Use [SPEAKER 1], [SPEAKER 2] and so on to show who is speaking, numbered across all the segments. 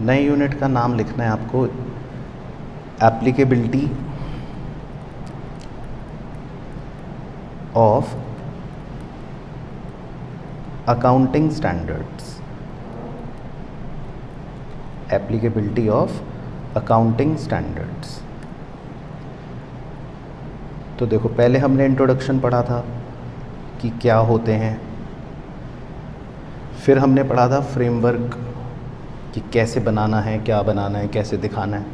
[SPEAKER 1] नए यूनिट का नाम लिखना है आपको applicability of accounting standards. Applicability of accounting standards. तो देखो, पहले हमने इंट्रोडक्शन पढ़ा था कि क्या होते हैं, फिर हमने पढ़ा था फ्रेमवर्क कि कैसे बनाना है, क्या बनाना है, कैसे दिखाना है।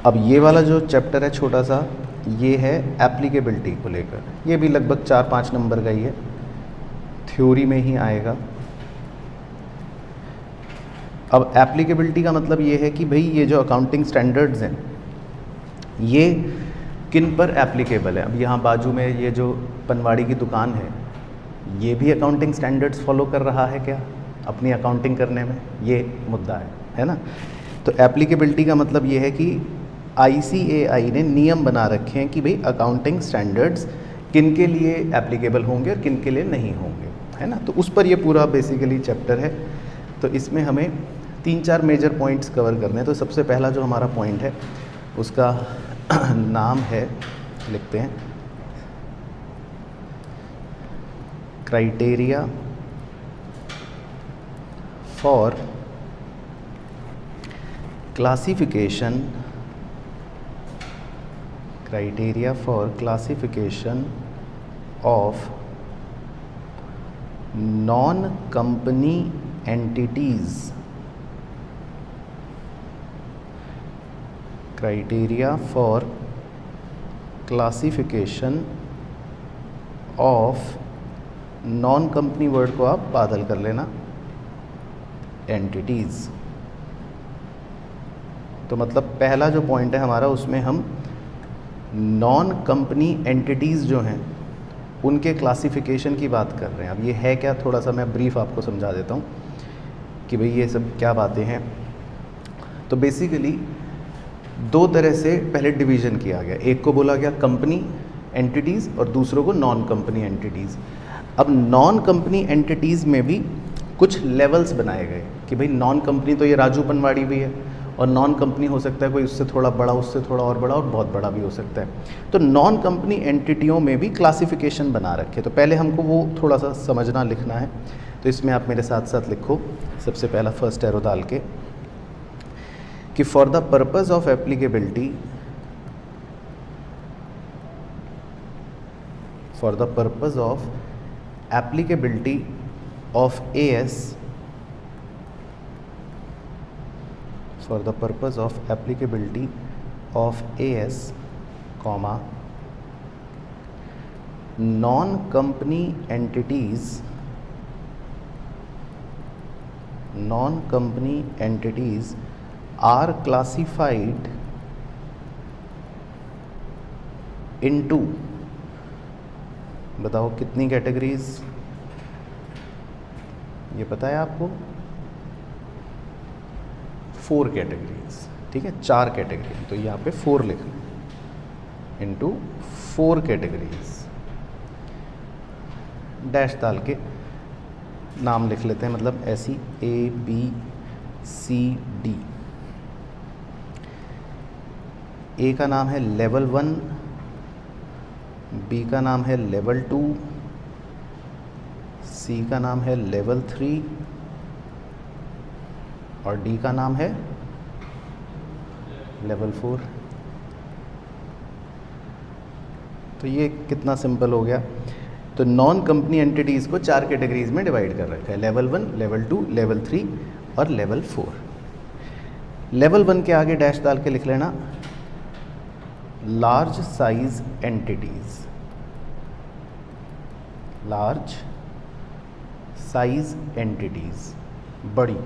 [SPEAKER 1] अब ये वाला जो चैप्टर है छोटा सा, ये है एप्लीकेबिलिटी को लेकर। ये भी लगभग 4-5 नंबर का ही है, थ्योरी में ही आएगा। अब एप्लीकेबिलिटी का मतलब ये है कि भाई ये जो अकाउंटिंग स्टैंडर्ड्स हैं ये किन पर एप्लीकेबल है। अब यहाँ बाजू में ये जो पनवाड़ी की दुकान है, ये भी अकाउंटिंग स्टैंडर्ड्स फॉलो कर रहा है क्या अपनी अकाउंटिंग करने में, ये मुद्दा है ना। तो एप्लीकेबिलिटी का मतलब ये है कि ICAI ने नियम बना रखे हैं कि भाई अकाउंटिंग स्टैंडर्ड्स किन के लिए एप्लीकेबल होंगे और किन के लिए नहीं होंगे, है ना। तो उस पर ये पूरा बेसिकली चैप्टर है। तो इसमें हमें 3-4 मेजर पॉइंट्स कवर करने हैं। तो सबसे पहला जो हमारा पॉइंट है उसका नाम है, लिखते हैं, criteria for classification, criteria for classification of non-company entities, criteria for classification of non-company word को आप बादल कर लेना entities। तो मतलब पहला जो पॉइंट है हमारा, उसमें हम नॉन कंपनी एंटिटीज़ जो हैं उनके क्लासिफिकेशन की बात कर रहे हैं। अब ये है क्या, थोड़ा सा मैं ब्रीफ आपको समझा देता हूँ कि भाई ये सब क्या बातें हैं। तो बेसिकली 2 तरह से पहले डिवीज़न किया गया, एक को बोला गया कंपनी एंटिटीज़ और दूसरों को नॉन कंपनी एंटिटीज़। अब नॉन कंपनी एंटिटीज़ में भी कुछ लेवल्स बनाए गए कि भाई नॉन कंपनी तो ये राजू पनवाड़ी भी है, और नॉन कंपनी हो सकता है कोई उससे थोड़ा बड़ा, उससे थोड़ा और बड़ा, और बहुत बड़ा भी हो सकता है। तो नॉन कंपनी एंटिटियों में भी क्लासिफिकेशन बना रखे। तो पहले हमको वो थोड़ा सा समझना, लिखना है। तो इसमें आप मेरे साथ साथ लिखो, सबसे पहला फर्स्ट एरो डाल के, कि for the purpose of applicability, for the purpose of applicability of AS, for the purpose of applicability of AS, comma, non-company entities are classified into, बताओ कितनी कैटेगरीज, ये पता है आपको? 4 कैटेगरीज, ठीक है, 4 कैटेगरी। तो यहाँ पे 4 लिखना, इनटू 4 कैटेगरीज, डैश डाल के नाम लिख लेते हैं, मतलब ऐसी ABCD। ए का नाम है लेवल 1, बी का नाम है लेवल 2, सी का नाम है लेवल 3 और डी का नाम है लेवल 4। तो ये कितना सिंपल हो गया। तो नॉन कंपनी एंटिटीज़ को 4 कैटेगरीज में डिवाइड कर रखा है, लेवल 1, लेवल 2, लेवल 3 और लेवल 4। लेवल 1 के आगे डैश डाल के लिख लेना large size entities, large size entities, बड़ी।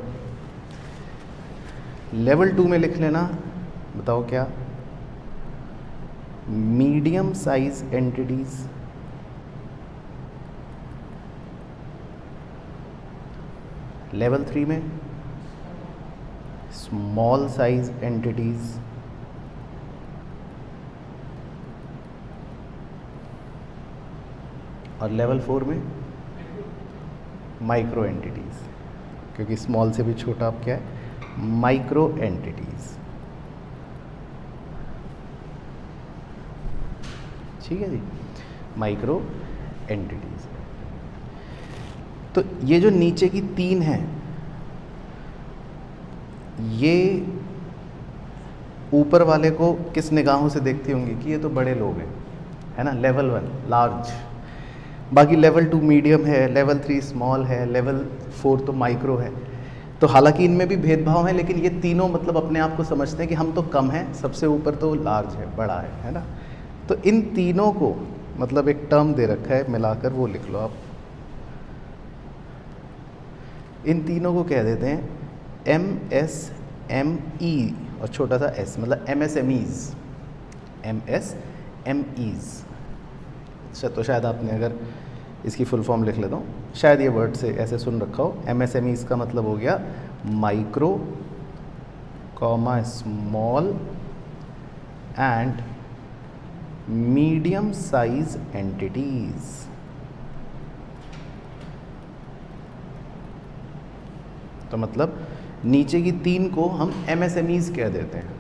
[SPEAKER 1] लेवल 2 में लिख लेना, बताओ क्या, मीडियम साइज एंटिटीज़। लेवल 3 में स्मॉल साइज एंटिटीज़। और लेवल 4 में माइक्रो एंटिटीज़। क्योंकि स्मॉल से भी छोटा अब क्या है, माइक्रो एंटिटीज़। ठीक है जी, माइक्रो एंटिटीज़। तो ये जो नीचे की 3 हैं, ये ऊपर वाले को किस निगाहों से देखती होंगी कि ये तो बड़े लोग हैं, है ना, लेवल 1 लार्ज, बाकी लेवल 2 मीडियम है, लेवल 3 स्मॉल है, लेवल 4 तो माइक्रो है। तो हालांकि इनमें भी भेदभाव है, लेकिन ये तीनों मतलब अपने आप को समझते हैं कि हम तो कम हैं, सबसे ऊपर तो लार्ज है, बड़ा है ना। तो इन तीनों को मतलब एक टर्म दे रखा है मिलाकर, वो लिख लो आप। इन तीनों को कह देते हैं MSME और छोटा सा s, मतलब MSMEs। अच्छा, तो शायद आपने अगर इसकी फुल फॉर्म लिख लेता हूँ, शायद ये वर्ड से ऐसे सुन रखा हो। MSMEs का मतलब हो गया micro comma small and medium size entities. तो मतलब नीचे की 3 को हम MSMEs कह देते हैं,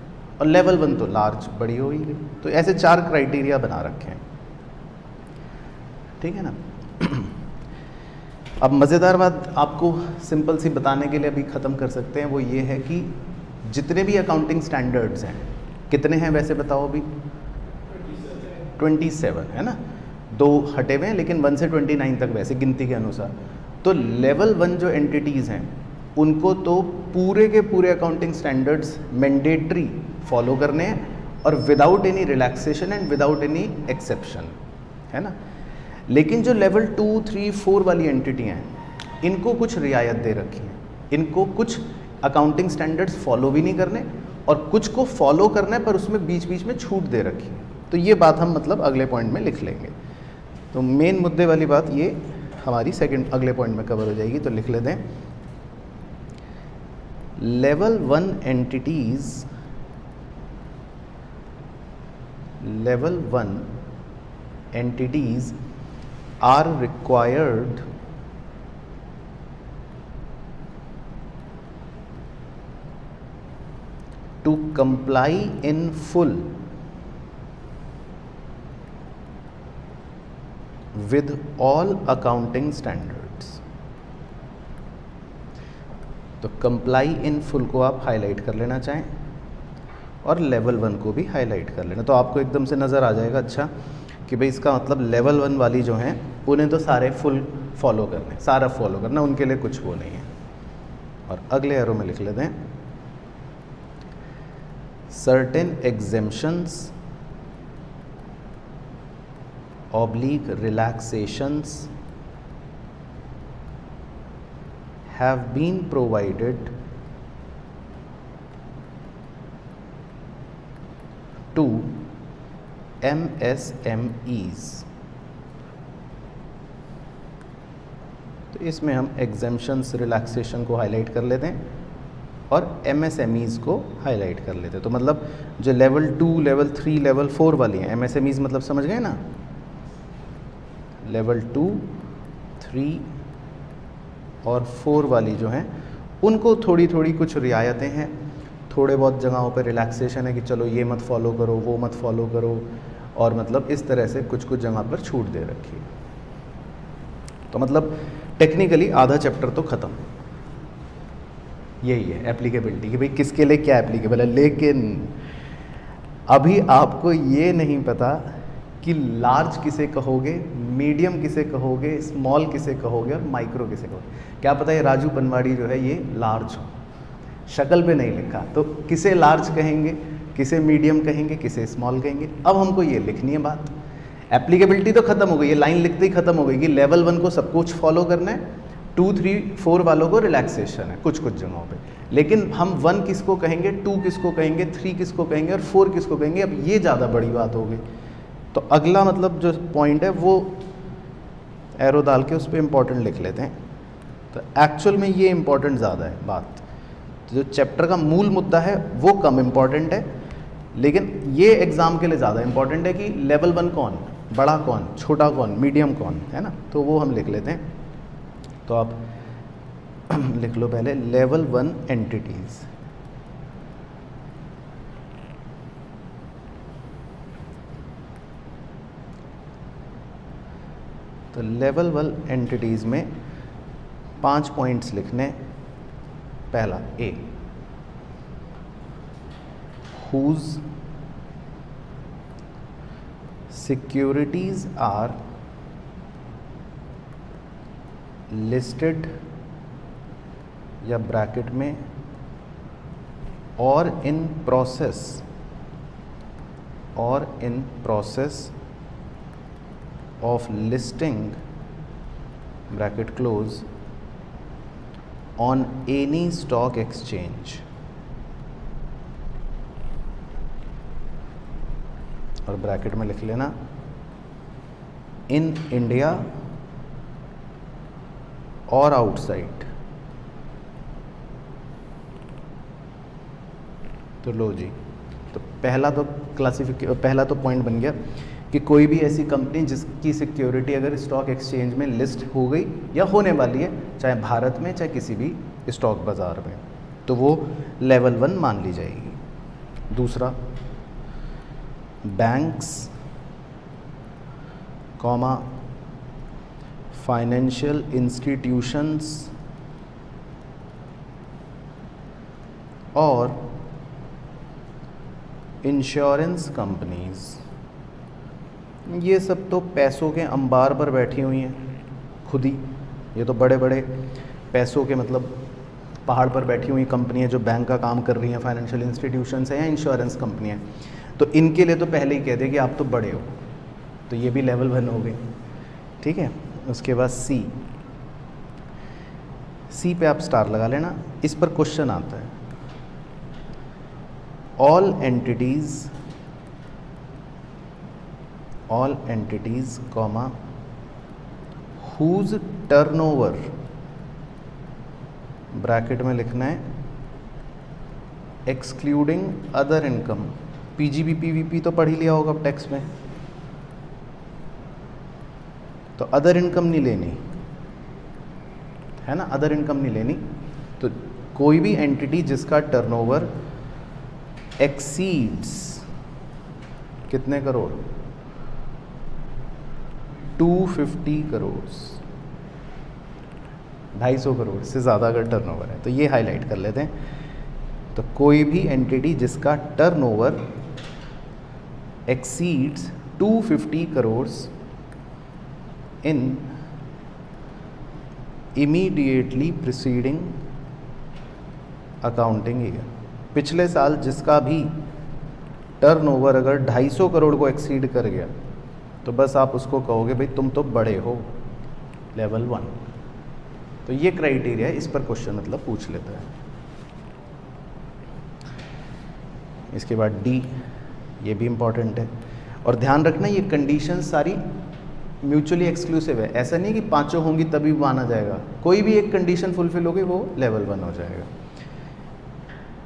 [SPEAKER 1] और लेवल 1 तो लार्ज, बड़ी हो ही गई। तो ऐसे 4 क्राइटेरिया बना रखे हैं, ठीक है ना। अब मज़ेदार बात आपको सिंपल सी बताने के लिए अभी ख़त्म कर सकते हैं, वो ये है कि जितने भी अकाउंटिंग स्टैंडर्ड्स हैं, कितने हैं वैसे बताओ अभी? 27 है ना, 2 हटे हुए हैं, लेकिन 1 से 29 तक वैसे गिनती के अनुसार। तो लेवल 1 जो एंटिटीज़ हैं उनको तो पूरे के पूरे अकाउंटिंग स्टैंडर्ड्स मैंडेटरी फॉलो करने हैं, और without any relaxation and without any exception, है ना। लेकिन जो लेवल 2, 3, 4 वाली एंटिटी हैं, इनको कुछ रियायत दे रखी है। इनको कुछ अकाउंटिंग स्टैंडर्ड्स फॉलो भी नहीं करने, और कुछ को फॉलो करना है पर उसमें बीच बीच में छूट दे रखी है। तो ये बात हम मतलब अगले पॉइंट में लिख लेंगे। तो मेन मुद्दे वाली बात ये हमारी अगले पॉइंट में कवर हो जाएगी। तो लिख लेते हैं, level 1 entities are required to comply in full with all accounting standards। तो comply in full को आप हाईलाइट कर लेना चाहें, और लेवल 1 को भी हाईलाइट कर लेना। तो आपको एकदम से नज़र आ जाएगा अच्छा कि भाई इसका मतलब लेवल 1 वाली जो हैं उन्हें तो सारे फुल फॉलो करने, सारा फॉलो करना, उनके लिए कुछ वो नहीं है। और अगले एरो में लिख लेते हैं, certain exemptions oblique relaxations have been provided to MSMEs। तो इसमें हम एग्जेम्पशंस रिलैक्सेशन को हाईलाइट कर लेते हैं और MSMEs को हाईलाइट कर लेते हैं। तो मतलब जो लेवल 2, लेवल 3, लेवल 4 वाली हैं MSMEs, मतलब समझ गए ना, लेवल 2, 3 और 4 वाली जो हैं उनको थोड़ी थोड़ी कुछ रियायतें हैं, थोड़े बहुत जगहों पर रिलैक्सेशन है कि चलो ये मत फॉलो करो, वो मत फॉलो करो, और मतलब इस तरह से कुछ कुछ जगह पर छूट दे रखी है। तो मतलब टेक्निकली आधा चैप्टर तो ख़त्म, यही है एप्लीकेबिलिटी, कि भाई किसके लिए क्या एप्लीकेबल है। लेकिन अभी आपको ये नहीं पता कि लार्ज किसे कहोगे, मीडियम किसे कहोगे, स्मॉल किसे कहोगे और माइक्रो किसे कहोगे। क्या पता है राजू पनवाड़ी जो है ये लार्ज हो, शक्ल पे नहीं लिखा, तो किसे लार्ज कहेंगे, किसे मीडियम कहेंगे, किसे स्मॉल कहेंगे। अब हमको ये लिखनी है बात। एप्लीकेबिलिटी तो खत्म हो गई, ये लाइन लिखते ही खत्म हो गई कि लेवल 1 को सब कुछ फॉलो करना है, 2, 3, 4 वालों को रिलैक्सेशन है कुछ कुछ जगहों पे। लेकिन हम 1 किसको कहेंगे, 2 किसको कहेंगे, 3 किसको कहेंगे और 4 किसको कहेंगे, अब ये ज़्यादा बड़ी बात हो गई। तो अगला मतलब जो पॉइंट है वो एरो डाल के उस पर इम्पोर्टेंट लिख लेते हैं। तो एक्चुअल में ये इम्पोर्टेंट ज़्यादा है बात। तो जो चैप्टर का मूल मुद्दा है वो कम इम्पॉर्टेंट है, लेकिन ये एग्ज़ाम के लिए ज़्यादा इम्पॉर्टेंट है कि लेवल 1 कौन, बड़ा कौन, छोटा कौन, मीडियम कौन, है ना। तो वो हम लिख लेते हैं। तो आप लिख लो पहले लेवल 1 एंटिटीज। तो लेवल 1 एंटिटीज में 5 पॉइंट्स लिखने। पहला ए, whose securities are listed या ब्रैकेट में और in process of listing bracket close on any stock exchange. और ब्रैकेट में लिख लेना इन इंडिया और आउटसाइड। तो लो जी, तो पहला तो पॉइंट बन गया कि कोई भी ऐसी कंपनी जिसकी सिक्योरिटी अगर स्टॉक एक्सचेंज में लिस्ट हो गई या होने वाली है, चाहे भारत में चाहे किसी भी स्टॉक बाज़ार में, तो वो लेवल 1 मान ली जाएगी। दूसरा, बैंक्स कॉमा फाइनेंशियल इंस्टीट्यूशंस और इंश्योरेंस कंपनीज, ये सब तो पैसों के अंबार पर बैठी हुई हैं खुद ही। ये तो बड़े बड़े पैसों के मतलब पहाड़ पर बैठी हुई कंपनी है जो बैंक का काम कर रही हैं, फाइनेंशियल इंस्टीट्यूशंस हैं या इंश्योरेंस कंपनी है। तो इनके लिए तो पहले ही कह दे कि आप तो बड़े हो, तो ये भी लेवल 1 हो गई। ठीक है, उसके बाद सी पे आप स्टार लगा लेना। इस पर क्वेश्चन आता है, all entities comma whose turnover bracket में लिखना है excluding other income. PGB PVP तो पढ़ ही लिया होगा टैक्स में, तो अदर इनकम नहीं लेनी है ना, अदर इनकम नहीं लेनी। तो कोई भी एंटिटी जिसका टर्नओवर एक्सीड्स कितने करोड़, 250 करोड़, 250 करोड़ से ज़्यादा अगर टर्नओवर है तो ये हाईलाइट कर लेते हैं। तो कोई भी एंटिटी जिसका टर्नओवर एक्सीड्स 250 करोड़ इन इमीडिएटली प्रीसीडिंग अकाउंटिंग ईयर। पिछले साल जिसका भी टर्नओवर अगर 250 करोड़ को एक्सीड कर गया तो बस आप उसको कहोगे भाई तुम तो बड़े हो, लेवल 1। तो ये क्राइटेरिया है, इस पर क्वेश्चन मतलब पूछ लेता है। इसके बाद डी, ये भी इम्पॉर्टेंट है। और ध्यान रखना ये कंडीशन सारी म्यूचुअली एक्सक्लूसिव है, ऐसा नहीं कि पांचों होंगी तभी माना जाएगा। कोई भी एक कंडीशन फुलफिल होगी वो लेवल 1 हो जाएगा।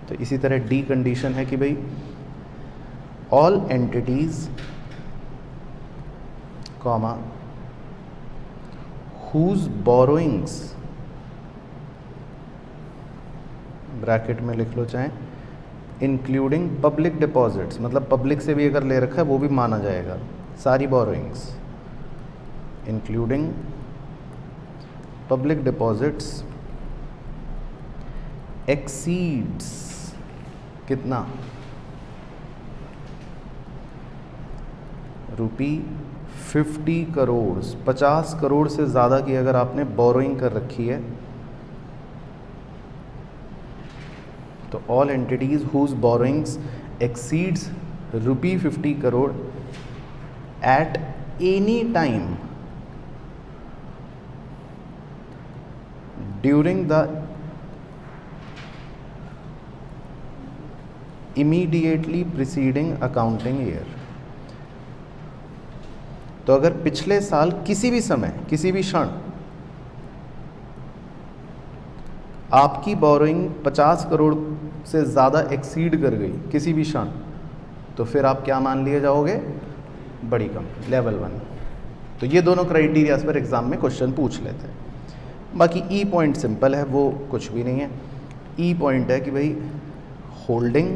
[SPEAKER 1] तो इसी तरह डी कंडीशन है कि भाई all entities comma whose borrowings bracket में लिख लो चाहे इंक्लूडिंग पब्लिक डिपॉजिट्स, मतलब पब्लिक से भी अगर ले रखा है वो भी माना जाएगा। सारी borrowings including public deposits exceeds कितना, ₹50 करोड़, 50 करोड़ से ज़्यादा की अगर आपने बोरोइंग कर रखी है तो all entities whose borrowings exceeds ₹50 crore at any time during the immediately preceding accounting year. तो अगर पिछले साल किसी भी समय किसी भी क्षण आपकी बोरोइंग 50 करोड़ से ज़्यादा एक्सीड कर गई किसी भी क्षण, तो फिर आप क्या मान लिए जाओगे, बड़ी कंपनी, लेवल 1। तो ये दोनों क्राइटेरिया पर एग्जाम में क्वेश्चन पूछ लेते हैं। बाकी ई पॉइंट सिंपल है, वो कुछ भी नहीं है। ई पॉइंट है कि भाई holding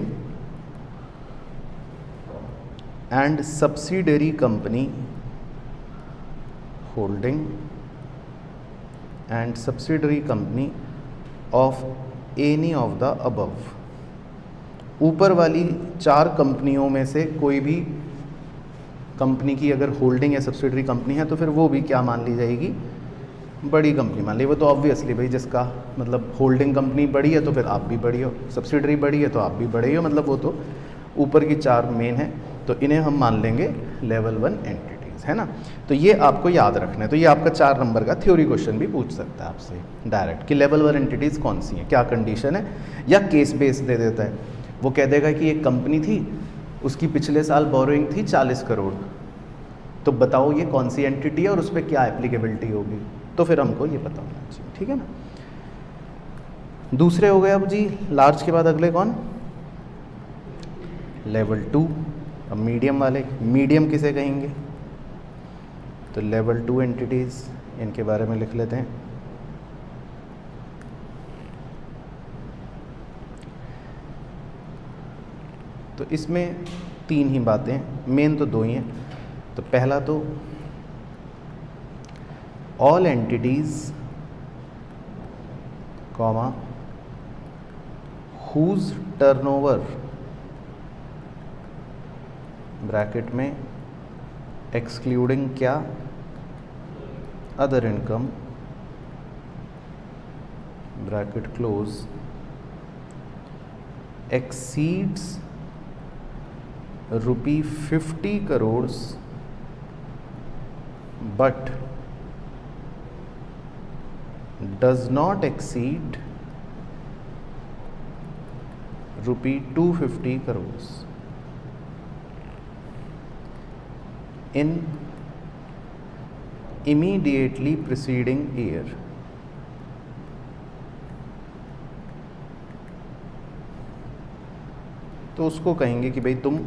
[SPEAKER 1] and subsidiary company, holding and subsidiary company of any of the above. ऊपर वाली 4 कंपनियों में से कोई भी कंपनी की अगर होल्डिंग या सब्सिडरी कंपनी है तो फिर वो भी क्या मान ली जाएगी, बड़ी कंपनी मान ली। वो तो ऑब्वियसली भाई जिसका मतलब होल्डिंग कंपनी बड़ी है तो फिर आप भी बड़ी हो, सब्सिडरी बड़ी है तो आप भी बड़े हो, मतलब वो तो ऊपर की 4 मेन है, तो इन्हें हम मान लेंगे लेवल 1 एंटिटीज़, है ना। तो ये आपको याद रखना है। तो ये आपका 4 नंबर का थ्योरी क्वेश्चन भी पूछ सकता है आपसे डायरेक्ट कि लेवल 1 एंटिटीज़ कौन सी हैं, क्या कंडीशन है, या केस बेस दे देता है। वो कह देगा कि एक कंपनी थी, उसकी पिछले साल बोरोइंग थी 40 करोड़, तो बताओ ये कौन सी एंटिटी है और उस पर क्या एप्लीकेबिलिटी होगी, तो फिर हमको ये पता होना चाहिए, ठीक है ना। दूसरे हो गए अब जी, लार्ज के बाद अगले कौन, लेवल 2। अब मीडियम वाले, मीडियम किसे कहेंगे, तो लेवल 2 एंटिटीज़, इनके बारे में लिख लेते हैं। तो इसमें 3 ही बातें हैं, मेन तो 2 ही हैं। तो पहला तो all entities comma whose turnover bracket में एक्सक्लूडिंग क्या, other income bracket close exceeds ₹50 crore but does not exceed ₹250 crores in immediately preceding year। तो उसको कहेंगे कि भाई तुम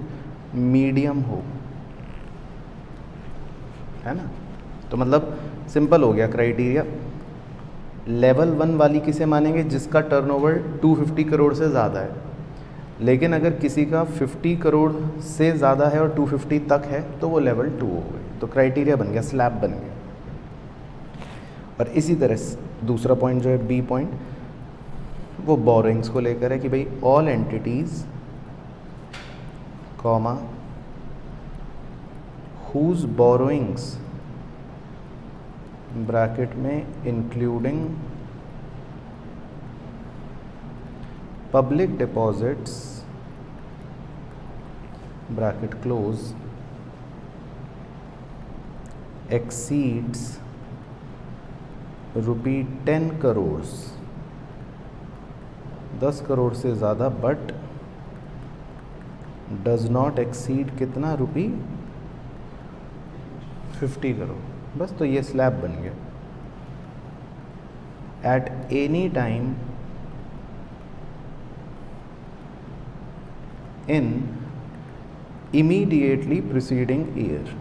[SPEAKER 1] मीडियम हो, है ना। तो मतलब सिंपल हो गया क्राइटेरिया। लेवल 1 वाली किसे मानेंगे, जिसका टर्नओवर 250 करोड़ से ज़्यादा है, लेकिन अगर किसी का 50 करोड़ से ज़्यादा है और 250 तक है तो वो लेवल 2 हो गई। तो क्राइटेरिया बन गया, स्लैब बन गया। और इसी तरह दूसरा पॉइंट जो है बी पॉइंट, वो बोरिंग्स को लेकर है कि भाई all entities comma whose borrowings bracket में including public deposits bracket close exceeds ₹10 crore, 10 crore से ज़्यादा, बट डज नॉट एक्सीड कितना, ₹50 करोड़। बस, तो ये स्लैब बन गया। एट एनी टाइम इन इमीडिएटली प्रीसीडिंग ईयर।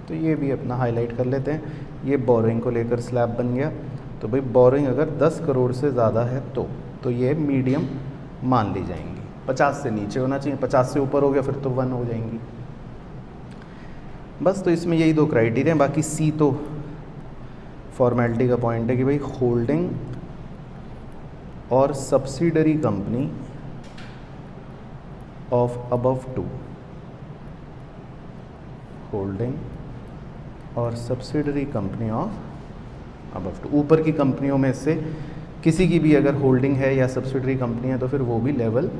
[SPEAKER 1] तो ये भी अपना हाईलाइट कर लेते हैं। ये बोरिंग को लेकर स्लैब बन गया। तो भाई बोरिंग अगर 10 करोड़ से ज़्यादा है तो ये मीडियम मान ली जाएंगी। 50 से नीचे होना चाहिए, 50 से ऊपर हो गया फिर तो 1 हो जाएंगी। बस, तो इसमें यही 2 क्राइटेरिया हैं। बाकी सी तो फॉर्मेलिटी का पॉइंट है कि भाई होल्डिंग और subsidiary company of above 2, holding और सब्सिडरी कंपनी ऑफ अबव 2। ऊपर की कंपनियों में से किसी की भी अगर होल्डिंग है या सब्सिडरी कंपनी है तो फिर वो भी लेवल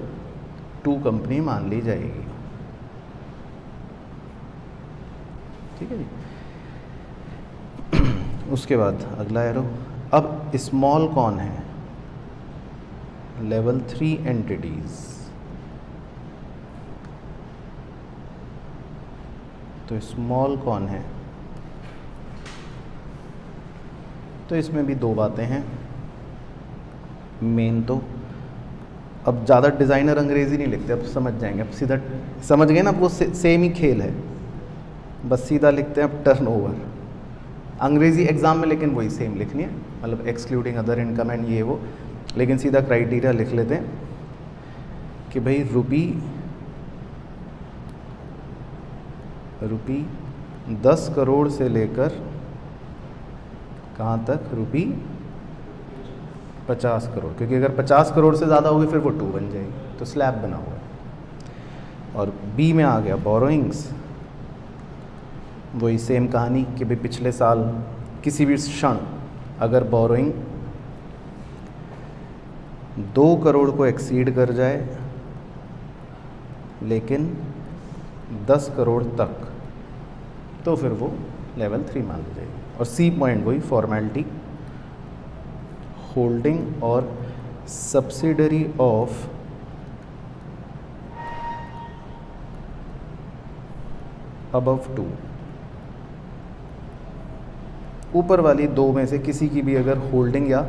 [SPEAKER 1] 2 कंपनी मान ली जाएगी। ठीक है जी। उसके बाद अगला एरो, अब स्मॉल कौन है, लेवल 3 एंटिटीज। तो स्मॉल कौन है, तो इसमें भी 2 बातें हैं मेन। तो अब ज़्यादा डिज़ाइनर अंग्रेज़ी नहीं लिखते, अब समझ जाएंगे, अब सीधा समझ गए ना, वो सेम ही खेल है। बस सीधा लिखते हैं अब टर्नओवर। अंग्रेज़ी एग्ज़ाम में लेकिन वही सेम लिखनी है, मतलब एक्सक्लूडिंग अदर इनकम एंड ये वो, लेकिन सीधा क्राइटेरिया लिख लेते हैं कि भाई रुपी 10 करोड़ से लेकर कहाँ तक, रुपी 50 करोड़, क्योंकि अगर 50 करोड़ से ज़्यादा होगी फिर वो 2 बन जाएगी, तो स्लैब बना हुआ है। और बी में आ गया बोरोइंग्स, वही सेम कहानी कि भाई पिछले साल किसी भी क्षण अगर बोरोइंग 2 करोड़ को एक्सीड कर जाए लेकिन 10 करोड़ तक, तो फिर वो लेवल 3 मान ली जाएगी। और सी पॉइंट वही फॉर्मेलिटी, होल्डिंग और सब्सिडरी ऑफ अबव 2, ऊपर वाली 2 में से किसी की भी अगर होल्डिंग या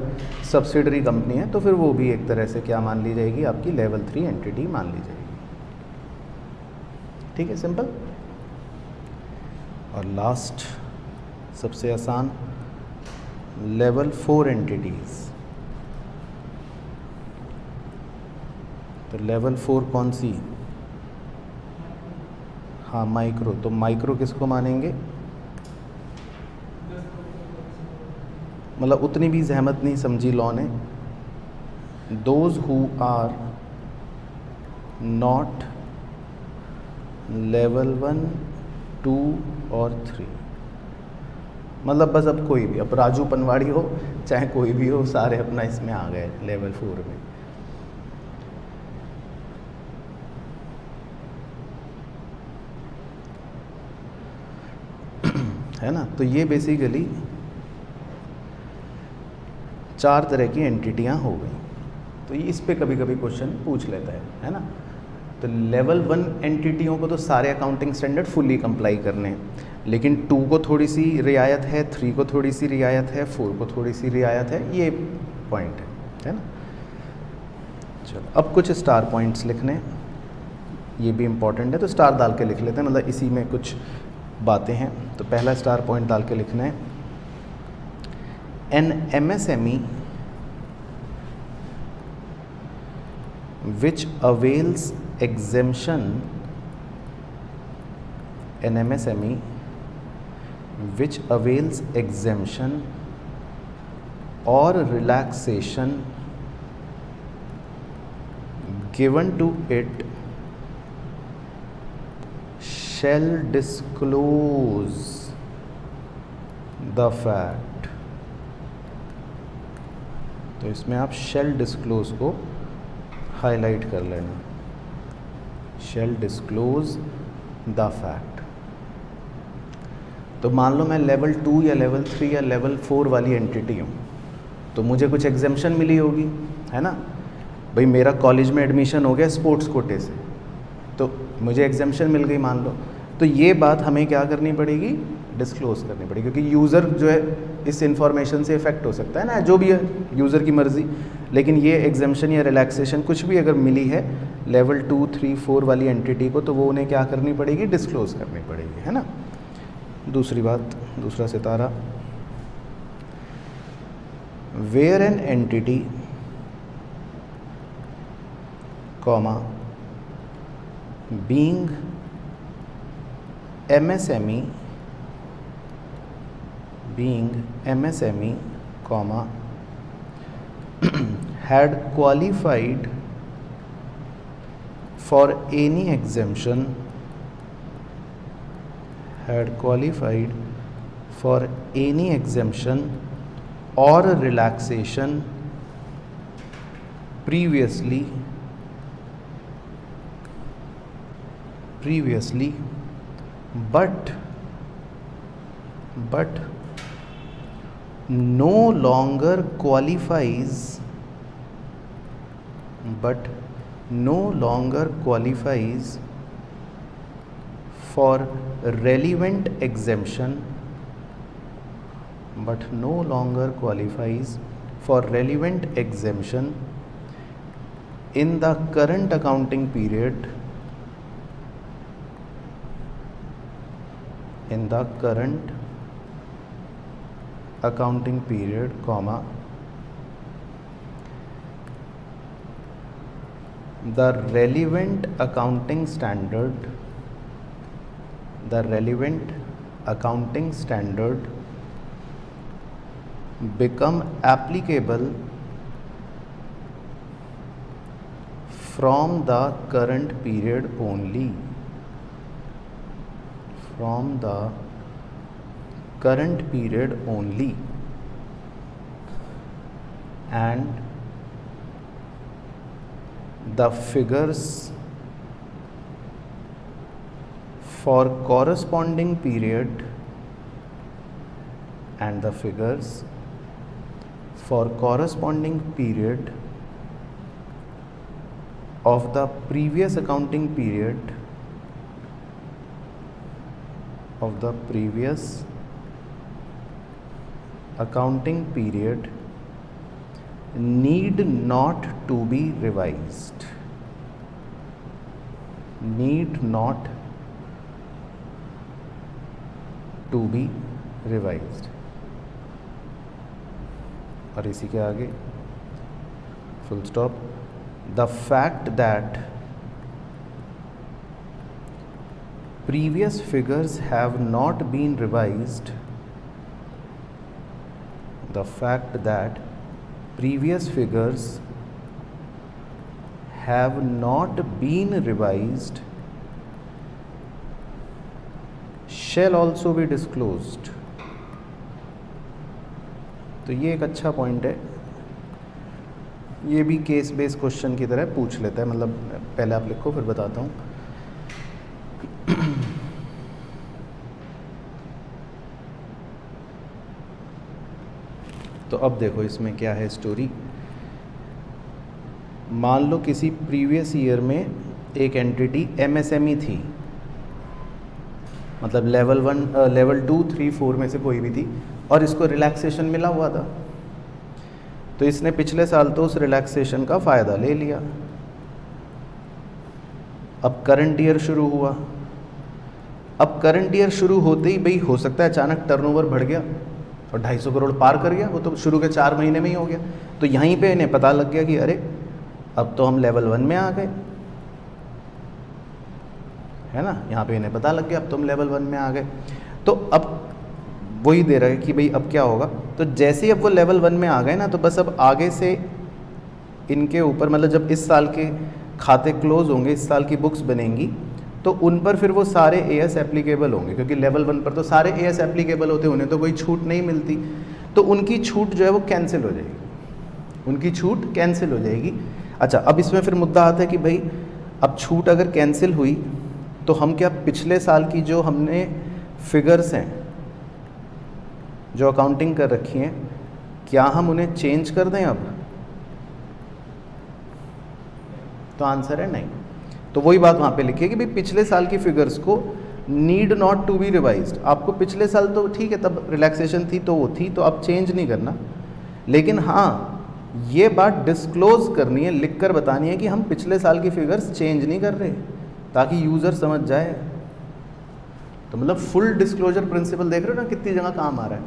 [SPEAKER 1] सब्सिडरी कंपनी है तो फिर वो भी एक तरह से क्या मान ली जाएगी, आपकी लेवल 3 एंटिटी मान ली जाएगी। ठीक है, सिंपल। और लास्ट सबसे आसान, लेवल 4 एंटिटीज़। तो लेवल 4 कौन सी, हाँ माइक्रो। तो माइक्रो किसको मानेंगे, मतलब उतनी भी जहमत नहीं समझी लॉ ने, those who are not level 1, 2 और 3, मतलब बस अब कोई भी, अब राजू पनवाड़ी हो चाहे कोई भी हो, सारे अपना इसमें आ गए लेवल 4 में। है ना। तो ये बेसिकली 4 तरह की एंटिटियाँ हो गई। तो ये इस पे कभी कभी क्वेश्चन पूछ लेता है ना। तो लेवल 1 एंटिटियों को तो सारे अकाउंटिंग स्टैंडर्ड फुल्ली कंप्लाई करने हैं, लेकिन 2 को थोड़ी सी रियायत है, 3 को थोड़ी सी रियायत है, 4 को थोड़ी सी रियायत है, ये पॉइंट है ना। चलो अब कुछ स्टार पॉइंट्स लिखने, ये भी इम्पॉर्टेंट है, तो स्टार डाल के लिख लेते हैं, मतलब इसी में कुछ बातें हैं। तो पहला स्टार पॉइंट डाल के लिखना है, N MSME which avails exemption, an MSME which avails exemption or relaxation given to it shall disclose the fact। तो इसमें आप shall disclose को हाईलाइट कर लेना, shall disclose the fact। तो मान लो मैं लेवल 2 या लेवल 3 या लेवल 4 वाली एंटिटी हूँ, तो मुझे कुछ एग्जेम्पशन मिली होगी, है ना। भाई मेरा कॉलेज में एडमिशन हो गया स्पोर्ट्स कोटे से, तो मुझे एग्जेम्पशन मिल गई मान लो, तो ये बात हमें क्या करनी पड़ेगी, डिस्क्लोज करनी पड़ेगी, क्योंकि यूज़र जो है इस इंफॉर्मेशन से इफेक्ट हो सकता है ना, जो भी है यूज़र की मर्ज़ी। लेकिन ये एग्जेम्पशन या रिलैक्सेशन कुछ भी अगर मिली है लेवल 2, 3, 4 वाली एंटिटी को, तो वो उन्हें क्या करनी पड़ेगी, डिस्क्लोज करनी पड़ेगी, है ना। दूसरी बात, दूसरा सितारा, where an entity comma being MSME comma had qualified for any exemption, or relaxation previously but no longer qualifies for relevant exemption, in the current accounting period in the current accounting period, comma, the relevant accounting standard become applicable from the current period only. From the current period only. And the figures for corresponding period of the previous accounting period need not to be revised. Need not to be revised. और इसी के आगे full stop. The fact that previous figures have not been revised, the fact that previous figures have not been revised shall also be disclosed. तो ये एक अच्छा point है, ये भी केस बेस क्वेश्चन की तरह पूछ लेता है, मतलब पहले आप लिखो फिर बताता हूँ। तो अब देखो इसमें क्या है स्टोरी। मान लो किसी प्रीवियस ईयर में एक एंटिटी एमएसएमई थी, मतलब लेवल 1, लेवल 2, 3, 4 में से कोई भी थी, और इसको रिलैक्सेशन मिला हुआ था। तो इसने पिछले साल तो उस रिलैक्सेशन का फ़ायदा ले लिया। अब करंट ईयर शुरू हुआ। अब करंट ईयर शुरू होते ही भाई हो सकता है अचानक टर्नओवर बढ़ गया और 250 करोड़ पार कर गया, वो तो शुरू के 4 महीने में ही हो गया। तो यहीं पे इन्हें पता लग गया कि अरे अब तो हम लेवल 1 में आ गए, है ना। यहाँ पे इन्हें पता लग गया अब तो हम लेवल 1 में आ गए। तो अब वही दे रहा है कि भाई अब क्या होगा। तो जैसे ही अब वो लेवल 1 में आ गए ना, तो बस अब आगे से इनके ऊपर, मतलब जब इस साल के खाते क्लोज होंगे, इस साल की बुक्स बनेंगी, तो उन पर फिर वो सारे एएस एप्लीकेबल होंगे, क्योंकि लेवल 1 पर तो सारे एएस एप्लीकेबल होते हैं, उन्हें तो कोई छूट नहीं मिलती। तो उनकी छूट जो है वो कैंसिल हो जाएगी, उनकी छूट कैंसिल हो जाएगी। अच्छा, अब इसमें फिर मुद्दा आता है कि भाई अब छूट अगर कैंसिल हुई तो हम क्या पिछले साल की जो हमने फिगर्स हैं, जो अकाउंटिंग कर रखी हैं, क्या हम उन्हें चेंज कर दें अब? तो आंसर है नहीं। तो वही बात वहाँ पे लिखी है कि भाई पिछले साल की फिगर्स को need not to be revised. आपको पिछले साल तो ठीक है, तब रिलैक्सेशन थी तो वो थी, तो आप चेंज नहीं करना, लेकिन हाँ ये बात डिस्क्लोज करनी है, लिख कर बतानी है कि हम पिछले साल की फिगर्स चेंज नहीं कर रहे, ताकि यूज़र समझ जाए। तो मतलब फुल डिस्क्लोजर प्रिंसिपल देख रहे हो ना कितनी जगह काम आ रहा है।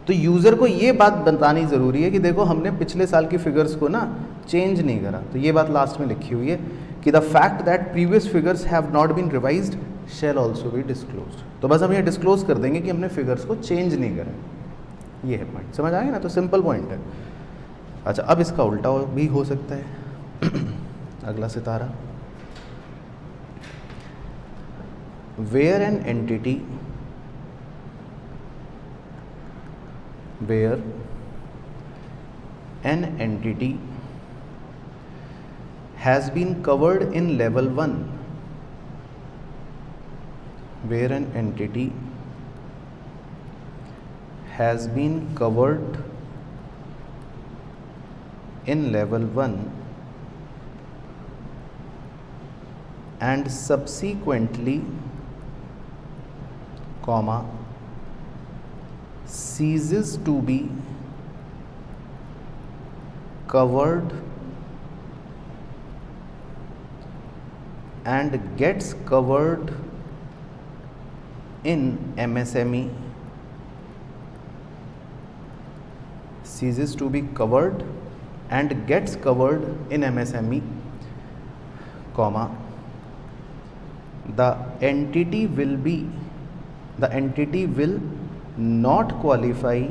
[SPEAKER 1] तो यूज़र को ये बात बतानी ज़रूरी है कि देखो हमने पिछले साल की फिगर्स को ना चेंज नहीं करा। तो ये बात लास्ट में लिखी हुई है कि the fact that previous figures have not been revised shall also be disclosed. तो बस हम ये डिस्क्लोज कर देंगे कि हमने फिगर्स को चेंज नहीं करा। ये है पॉइंट, समझ आएगा ना। तो सिंपल पॉइंट है। अच्छा, अब इसका उल्टा भी हो सकता है। अगला सितारा, where an entity has been covered in level 1, where an entity has been covered in level 1 and subsequently, comma, ceases to be covered and gets covered in MSME ceases to be covered and gets covered in MSME, comma, the entity will not qualify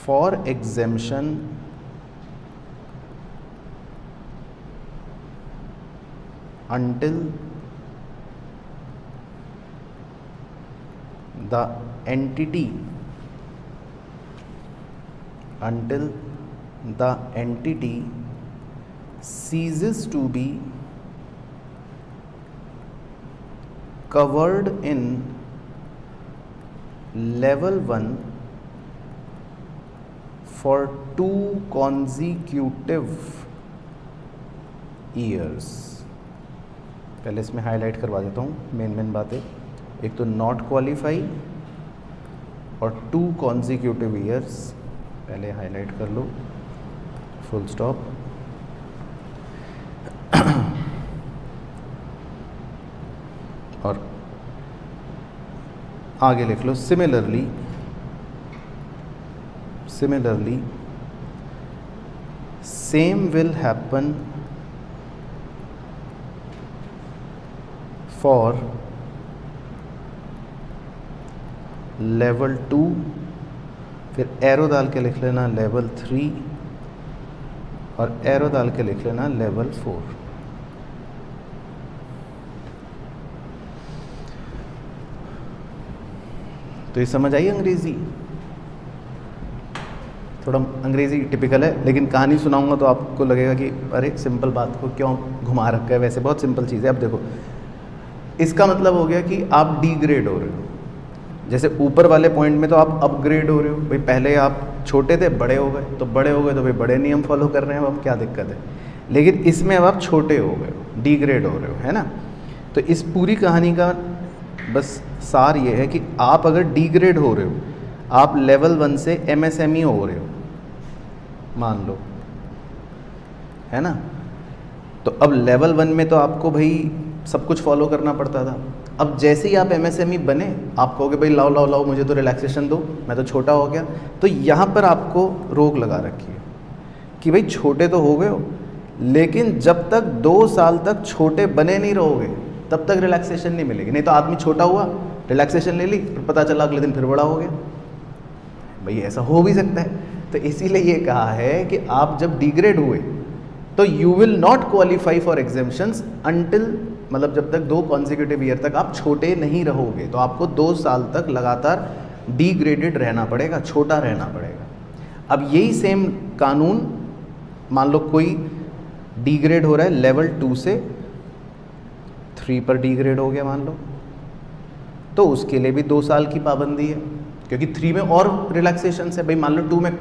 [SPEAKER 1] for exemption until the entity ceases to be covered in level 1 for 2 consecutive years। पहले इसमें highlight करवा देता हूँ main बातें। एक तो not qualify और 2 consecutive years, पहले हाईलाइट कर लो, फुल स्टॉप। और आगे लिख लो similarly same will happen for level 2, फिर एरो डाल के लिख लेना लेवल 3 और एरो डाल के लिख लेना लेवल 4। तो ये समझ आई अंग्रेजी? थोड़ा अंग्रेजी टिपिकल है, लेकिन कहानी सुनाऊंगा तो आपको लगेगा कि अरे सिंपल बात को क्यों घुमा रखा है, वैसे बहुत सिंपल चीज़ है। अब देखो, इसका मतलब हो गया कि आप डिग्रेड हो रहे हो। जैसे ऊपर वाले पॉइंट में तो आप अपग्रेड हो रहे हो, भाई पहले आप छोटे थे बड़े हो गए, तो भाई बड़े नियम फॉलो कर रहे हैं, अब क्या दिक्कत है। लेकिन इसमें अब आप छोटे हो गए हो, डिग्रेड हो रहे हो, है ना। तो इस पूरी कहानी का बस सार ये है कि आप अगर डिग्रेड हो रहे हो, आप लेवल 1 से MSME हो रहे हो मान लो, है ना। तो अब लेवल 1 में तो आपको भाई सब कुछ फॉलो करना पड़ता था। अब जैसे ही आप MSME बने, आप कहोगे भाई लाओ मुझे तो रिलैक्सेशन दो, मैं तो छोटा हो गया। तो यहाँ पर आपको रोक लगा रखी है कि भाई छोटे तो हो गए हो, लेकिन जब तक 2 साल तक छोटे बने नहीं रहोगे तब तक रिलैक्सेशन नहीं मिलेगी। नहीं तो आदमी छोटा हुआ, रिलैक्सेशन ले ली, फिर पता चला अगले दिन फिर बड़ा हो गया। भाई ऐसा हो भी सकता है। तो इसीलिए ये कहा है कि आप जब डिग्रेड हुए तो you will not qualify for exemptions until, मतलब जब तक 2 कॉन्जिक्यूटिव ईयर तक आप छोटे नहीं रहोगे, तो आपको 2 साल तक लगातार डिग्रेडेड रहना पड़ेगा, छोटा रहना पड़ेगा। अब यही सेम कानून, मान लो कोई डिग्रेड हो रहा है लेवल 2 से 3 पर डिग्रेड हो गया मान लो, तो उसके लिए भी 2 साल की पाबंदी है, क्योंकि 3 में और रिलैक्सेशन है। भाई मान लो 2 में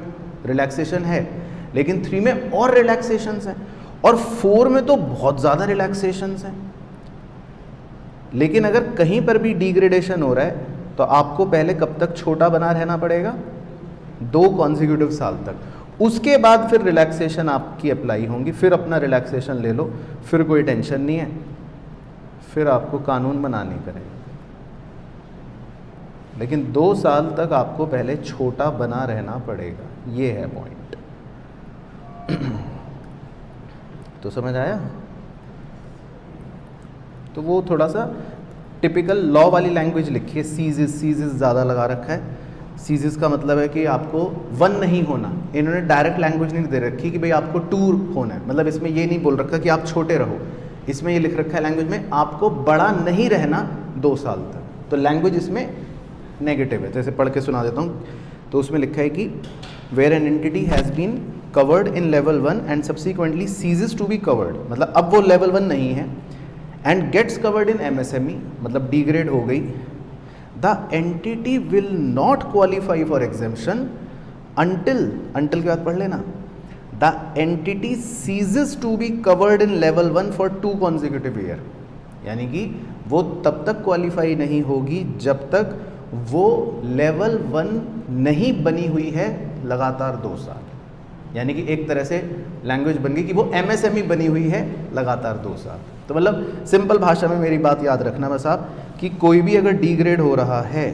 [SPEAKER 1] रिलैक्सेशन है, लेकिन 3 में और रिलैक्सेशन है, और 4 में तो बहुत ज़्यादा रिलैक्सेशन हैं। लेकिन अगर कहीं पर भी डिग्रेडेशन हो रहा है तो आपको पहले कब तक छोटा बना रहना पड़ेगा? 2 कॉन्जिक्यूटिव साल तक। उसके बाद फिर रिलैक्सेशन आपकी अप्लाई होंगी, फिर अपना रिलैक्सेशन ले लो, फिर कोई टेंशन नहीं है, फिर आपको कानून बना नहीं करेगा। लेकिन 2 साल तक आपको पहले छोटा बना रहना पड़ेगा, ये है पॉइंट। तो समझ आया? तो वो थोड़ा सा टिपिकल लॉ वाली लैंग्वेज लिखी है। सीजेस ज़्यादा लगा रखा है। सीजेस का मतलब है कि आपको 1 नहीं होना। इन्होंने डायरेक्ट लैंग्वेज नहीं दे रखी कि भाई आपको 2 होना है, मतलब इसमें ये नहीं बोल रखा कि आप छोटे रहो। इसमें ये लिख रखा है लैंग्वेज में आपको बड़ा नहीं रहना 2 साल तक। तो लैंग्वेज इसमें नेगेटिव है। जैसे पढ़ के सुना देता हूँ। तो उसमें लिखा है कि where an entity has been covered in level 1 and subsequently ceases to be covered, मतलब अब वो लेवल 1 नहीं है, and gets covered in MSME, मतलब डिग्रेड हो गई, the entity will not qualify for exemption until के बाद पढ़ लेना, the entity ceases to be covered in level 1 for 2 consecutive year. यानी कि वो तब तक क्वालिफाई नहीं होगी जब तक वो लेवल 1 नहीं बनी हुई है लगातार 2 साल। यानी कि एक तरह से लैंग्वेज बन गई कि वो एमएसएमई बनी हुई है लगातार 2 साल। तो मतलब सिंपल भाषा में मेरी बात याद रखना बस आप, कि कोई भी अगर डिग्रेड हो रहा है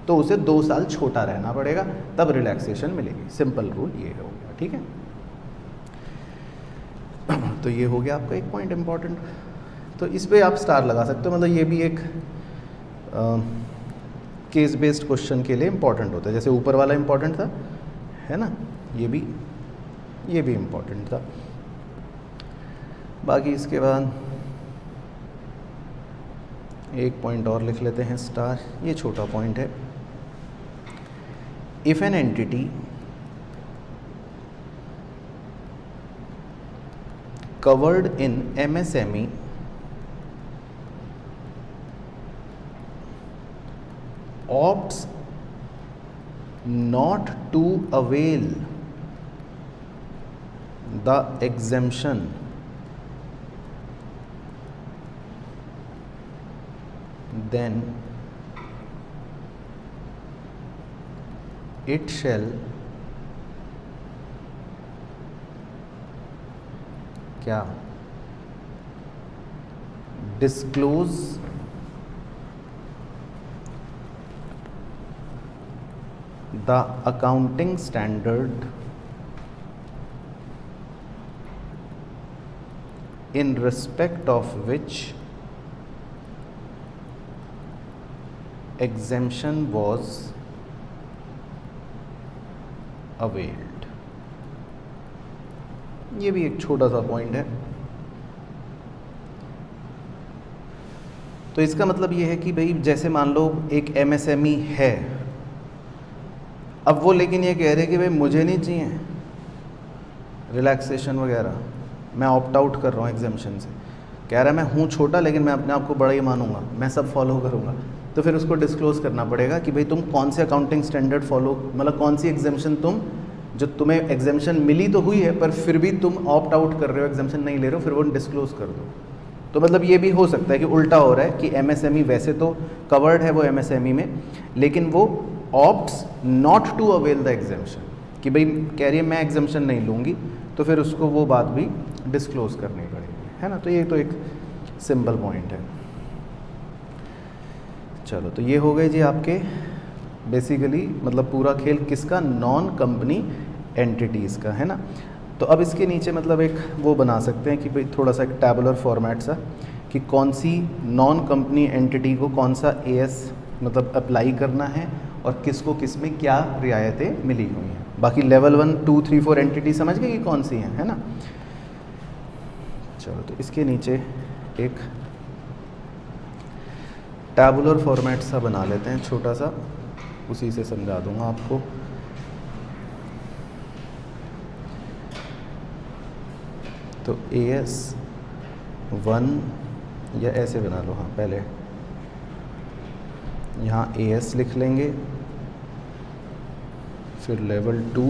[SPEAKER 1] तो उसे 2 साल छोटा रहना पड़ेगा, तब रिलैक्सेशन मिलेगी। सिंपल रूल ये हो गया, ठीक है। तो ये हो गया आपका एक पॉइंट इंपॉर्टेंट। तो इस पे आप स्टार लगा सकते हो, मतलब ये भी एक केस बेस्ड क्वेश्चन के लिए इंपॉर्टेंट होता है। जैसे ऊपर वाला इंपॉर्टेंट था, है ना, ये भी इंपॉर्टेंट था। बाकी इसके बाद एक पॉइंट और लिख लेते हैं स्टार, ये छोटा पॉइंट है। If an entity covered in MSME opts not to avail the exemption, then it shall क्या disclose the accounting standard in respect of which exemption was availed। ये भी एक छोटा सा पॉइंट है। तो इसका मतलब ये है कि भाई जैसे मान लो एक एमएसएमई है, अब वो लेकिन ये कह रहे कि भाई मुझे नहीं चाहिए रिलैक्सेशन वगैरह, मैं ऑप्ट आउट कर रहा हूँ एग्जेम्पशन से। कह रहा है मैं हूँ छोटा लेकिन मैं अपने आप को बड़ा ही मानूंगा, मैं सब फॉलो करूँगा। तो फिर उसको डिस्क्लोज करना पड़ेगा कि भाई तुम कौन से अकाउंटिंग स्टैंडर्ड फॉलो, मतलब कौन सी एग्जेम्पशन तुम, जो तुम्हें एग्जेम्पशन मिली तो हुई है पर फिर भी तुम ऑप्ट आउट कर रहे हो, एग्जेम्पशन नहीं ले रहे हो, फिर वो डिस्क्लोज कर दो। तो मतलब ये भी हो सकता है कि उल्टा हो रहा है कि एमएसएमई वैसे तो कवर्ड है वो एमएसएमई में, लेकिन वो opts not to avail the exemption, कि भाई कह रही है मैं एग्जेम्पशन नहीं लूँगी, तो फिर उसको वो बात भी डिस्क्लोज करनी पड़ेगी, है ना। तो ये तो एक सिंपल पॉइंट है। चलो, तो ये हो गए जी आपके बेसिकली, मतलब पूरा खेल किसका, नॉन कंपनी एंटिटीज़ का, है ना। तो अब इसके नीचे मतलब एक वो बना सकते हैं कि भाई थोड़ा सा एक टैबुलर फॉर्मेट सा, कि कौन सी नॉन कंपनी एंटिटी को कौन सा एएस मतलब अप्लाई करना है और किसको किस में क्या रियायतें मिली हुई हैं। बाकी लेवल 1, 2, 3, 4 एंटिटी समझ गए कि कौन सी हैं, है ना। चलो, तो इसके नीचे एक टैबुलर फॉर्मेट सा बना लेते हैं छोटा सा, उसी से समझा दूंगा आपको। तो AS 1 या ऐसे बना लो, हाँ पहले यहाँ AS लिख लेंगे, फिर लेवल 2,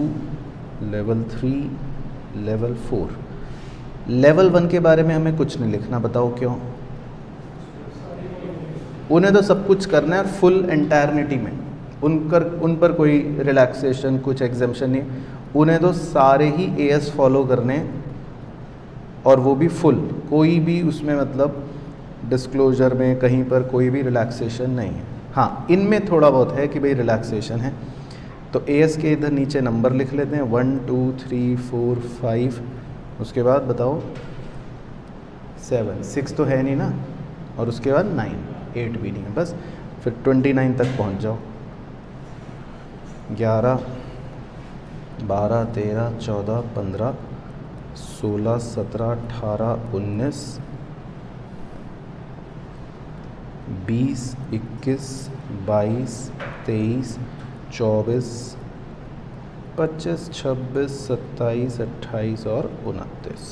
[SPEAKER 1] लेवल 3, लेवल 4। लेवल 1 के बारे में हमें कुछ नहीं लिखना, बताओ क्यों। उन्हें तो सब कुछ करना है फुल एंटायरनिटी में, उन पर कोई रिलैक्सेशन कुछ एग्जेम्पशन नहीं, उन्हें तो सारे ही AS फॉलो करने, और वो भी फुल, कोई भी उसमें मतलब डिस्क्लोजर में कहीं पर कोई भी रिलैक्सेशन नहीं है। हाँ, इनमें थोड़ा बहुत है कि भाई रिलैक्सेशन है। तो AS के इधर नीचे नंबर लिख लेते हैं 1, 2, 3, 4, 5, उसके बाद बताओ 7, 6 तो है नहीं ना, और उसके बाद 9, 8 भी नहीं है, बस फिर 29 तक पहुंच जाओ। 11, 12, 13, 14, 15, 16, 17, 18, 19, 20, 21, 22, 23, 24, 25, 26, 27, 28 और 29।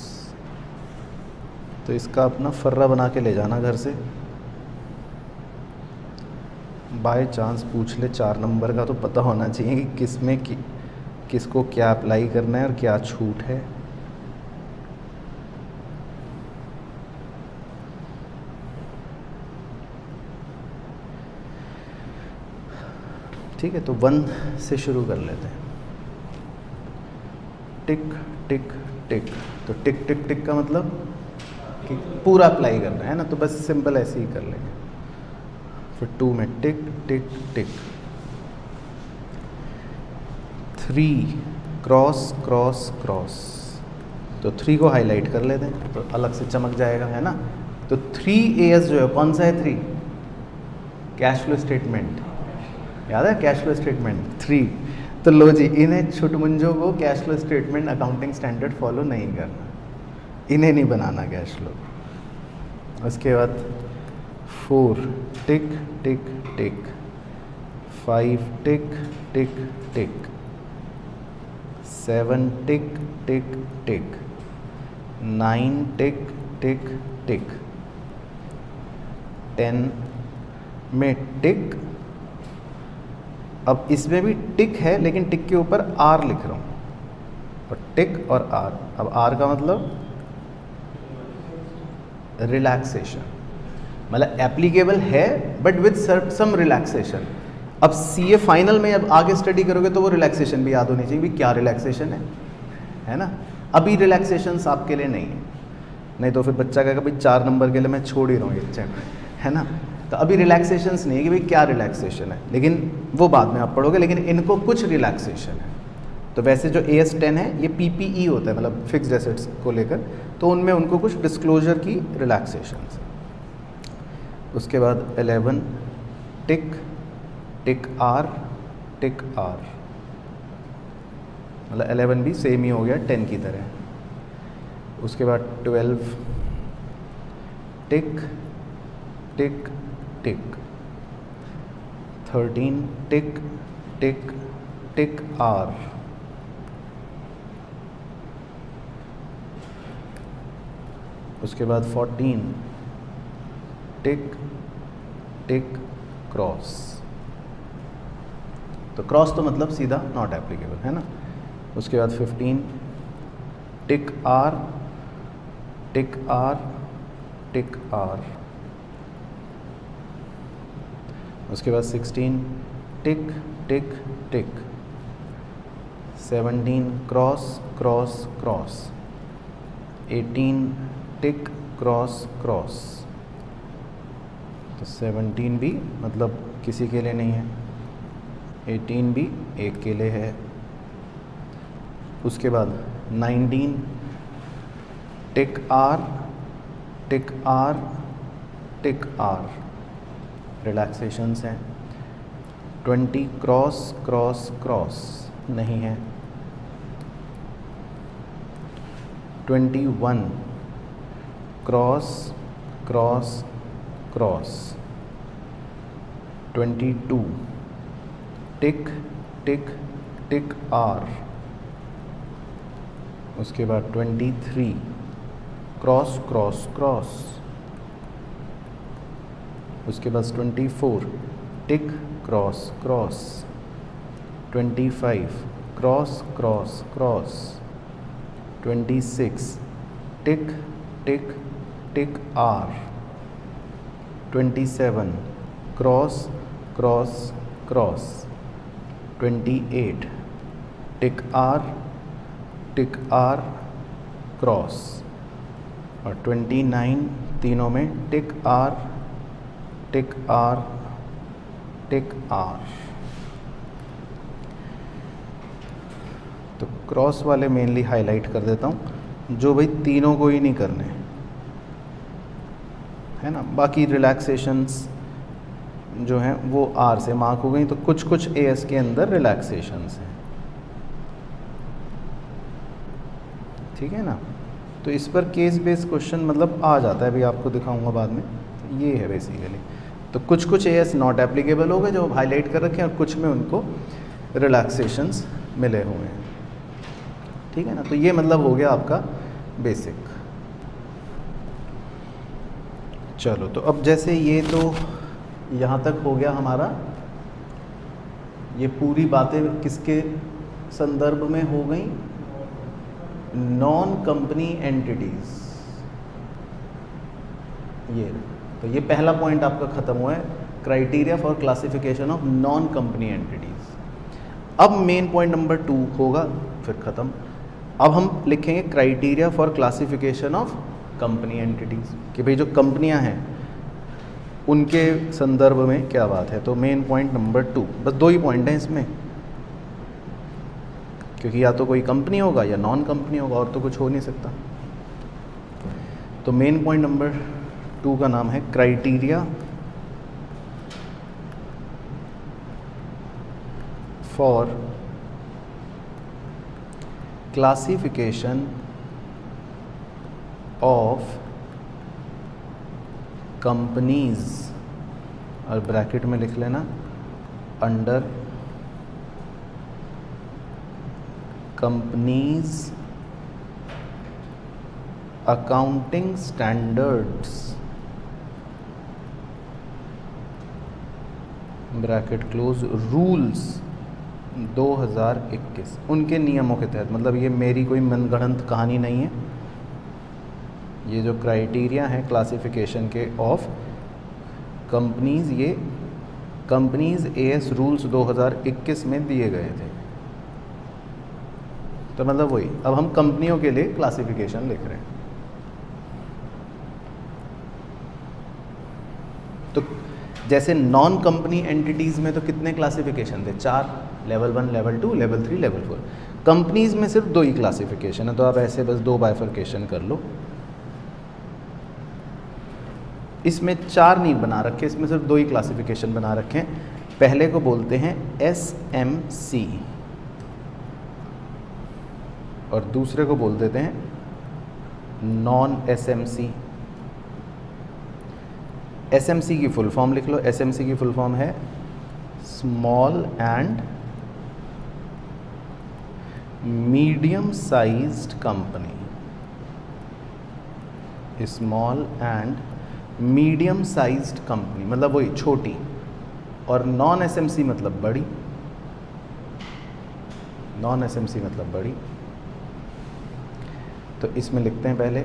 [SPEAKER 1] तो इसका अपना फर्रा बना के ले जाना घर से, बाय चांस पूछ ले 4 नंबर का, तो पता होना चाहिए कि किस में किसको क्या अप्लाई करना है और क्या छूट है। ठीक है, तो 1 से शुरू कर लेते हैं। टिक टिक टिक। तो टिक टिक टिक का मतलब कि पूरा अप्लाई करना है ना, तो बस सिंपल ऐसे ही कर लेंगे। फिर 2 में टिक टिक टिक। 3 क्रॉस क्रॉस क्रॉस, तो 3 को हाईलाइट कर लेते हैं तो अलग से चमक जाएगा, है ना। तो 3AS जो है कौन सा है? 3 कैश फ्लो स्टेटमेंट, याद है कैश फ्लो स्टेटमेंट 3। तो लो जी, इन्हें छुटमुंजों को cash flow statement accounting standard follow नहीं करना, इन्हें नहीं बनाना कैश फ्लो। उसके बाद 4 टिक टिक टिक, 5 टिक टिक टिक, 7 टिक टिक टिक, 9 टिक टिक टिक, 10 में टिक। अब इसमें भी टिक है लेकिन टिक के ऊपर आर लिख रहा हूँ, और टिक और आर। अब आर का मतलब रिलैक्सेशन, मतलब एप्लीकेबल है बट विद सम रिलैक्सेशन। अब सीए फाइनल में अब आगे स्टडी करोगे तो वो रिलैक्सेशन भी याद होनी चाहिए, भी क्या रिलैक्सेशन है ना। अभी रिलैक्सेशंस आपके लिए नहीं है, नहीं तो फिर बच्चा कहेगा भाई 4 नंबर के लिए मैं छोड़ ही रहा हूँ ये चैप्टर, है ना। तो अभी रिलैक्सेशंस नहीं है कि भाई क्या रिलैक्सेशन है, लेकिन वो बाद में आप पढ़ोगे, लेकिन इनको कुछ रिलैक्सेशन है। तो वैसे जो AS10 है ये PPE होता है, मतलब फिक्स्ड एसेट्स को लेकर, तो उनमें उनको कुछ डिस्क्लोजर की रिलैक्सेशंस है। उसके बाद 11 टिक टिक आर टिक आर, मतलब 11 भी सेम ही हो गया 10 की तरह। उसके बाद 12 टिक टिक टिक, 13 टिक टिक टिक आर, उसके बाद 14 टिक टिक क्रॉस। तो क्रॉस तो मतलब सीधा नॉट एप्लीकेबल, है ना। उसके बाद 15 tick R tick R tick R, उसके बाद 16 tick tick tick, 17 cross cross cross, 18 tick cross cross. तो 17 भी मतलब किसी के लिए नहीं है, 18 भी एक के लिए है। उसके बाद 19 tick R tick R tick R, relaxations हैं। 20 क्रॉस क्रॉस क्रॉस नहीं है। 21 cross cross cross, 22 tick tick tick R, उसके बाद 23 क्रॉस क्रॉस क्रॉस, उसके बाद 24 tick cross cross, 25 cross cross cross, 26 tick tick tick R, 27 cross cross cross, 28 tick R cross, और 29 तीनों में tick R tick R tick R. तो cross वाले mainly highlight कर देता हूँ, जो भाई तीनों को ही नहीं करने, है ना। बाकी रिलैक्सेशंस जो हैं वो आर से मार्क हो गई। तो कुछ कुछ एएस के अंदर रिलैक्सेशंस हैं, ठीक है ना। तो इस पर केस बेस्ड क्वेश्चन मतलब आ जाता है, अभी आपको दिखाऊंगा बाद में। ये है बेसिकली। तो कुछ कुछ एएस नॉट एप्लीकेबल हो गए जो हाईलाइट कर रखे हैं, और कुछ में उनको रिलैक्सेशंस मिले हुए हैं, ठीक है ना। तो ये मतलब हो गया आपका बेसिक। चलो, तो अब जैसे ये तो यहाँ तक हो गया हमारा, ये पूरी बातें किसके संदर्भ में हो गई? Non company entities. तो ये पहला पॉइंट आपका खत्म हुआ है, criteria for classification of non company entities. अब मेन पॉइंट नंबर 2 होगा, फिर खत्म। अब हम लिखेंगे criteria for classification of company entities, कि भाई जो कंपनियां हैं उनके संदर्भ में क्या बात है। तो मेन पॉइंट नंबर 2, बस 2 ही पॉइंट हैं इसमें, क्योंकि या तो कोई कंपनी होगा या नॉन कंपनी होगा, और तो कुछ हो नहीं सकता। तो मेन पॉइंट नंबर 2 का नाम है criteria for classification of companies, और ब्रैकेट में लिख लेना under companies accounting standards, bracket close, rules 2021, उनके नियमों के तहत। मतलब ये मेरी कोई मनगढ़ंत कहानी नहीं है, ये जो क्राइटेरिया है क्लासिफिकेशन के ऑफ कंपनीज, ये कंपनीज एएस रूल्स 2021 में दिए गए थे। तो मतलब वही, अब हम कंपनियों के लिए क्लासिफिकेशन लिख रहे हैं। तो जैसे नॉन कंपनी एंटिटीज़ में तो कितने क्लासिफिकेशन थे? 4, level 1, level 2, level 3, level 4। Companies में सिर्फ 2 ही क्लासिफिकेशन है, तो आप ऐसे बस 2 बाइफर्केशन कर लो। इसमें 4 नहीं बना रखे, इसमें सिर्फ 2 ही क्लासिफिकेशन बना रखे हैं। पहले को बोलते हैं SMC और दूसरे को बोल देते हैं नॉन SMC। SMC की फुल फॉर्म लिख लो। SMC की फुल फॉर्म है small and medium sized company, small and medium sized company, मतलब वही छोटी। और नॉन SMC मतलब बड़ी, नॉन SMC मतलब बड़ी। तो इसमें लिखते हैं, पहले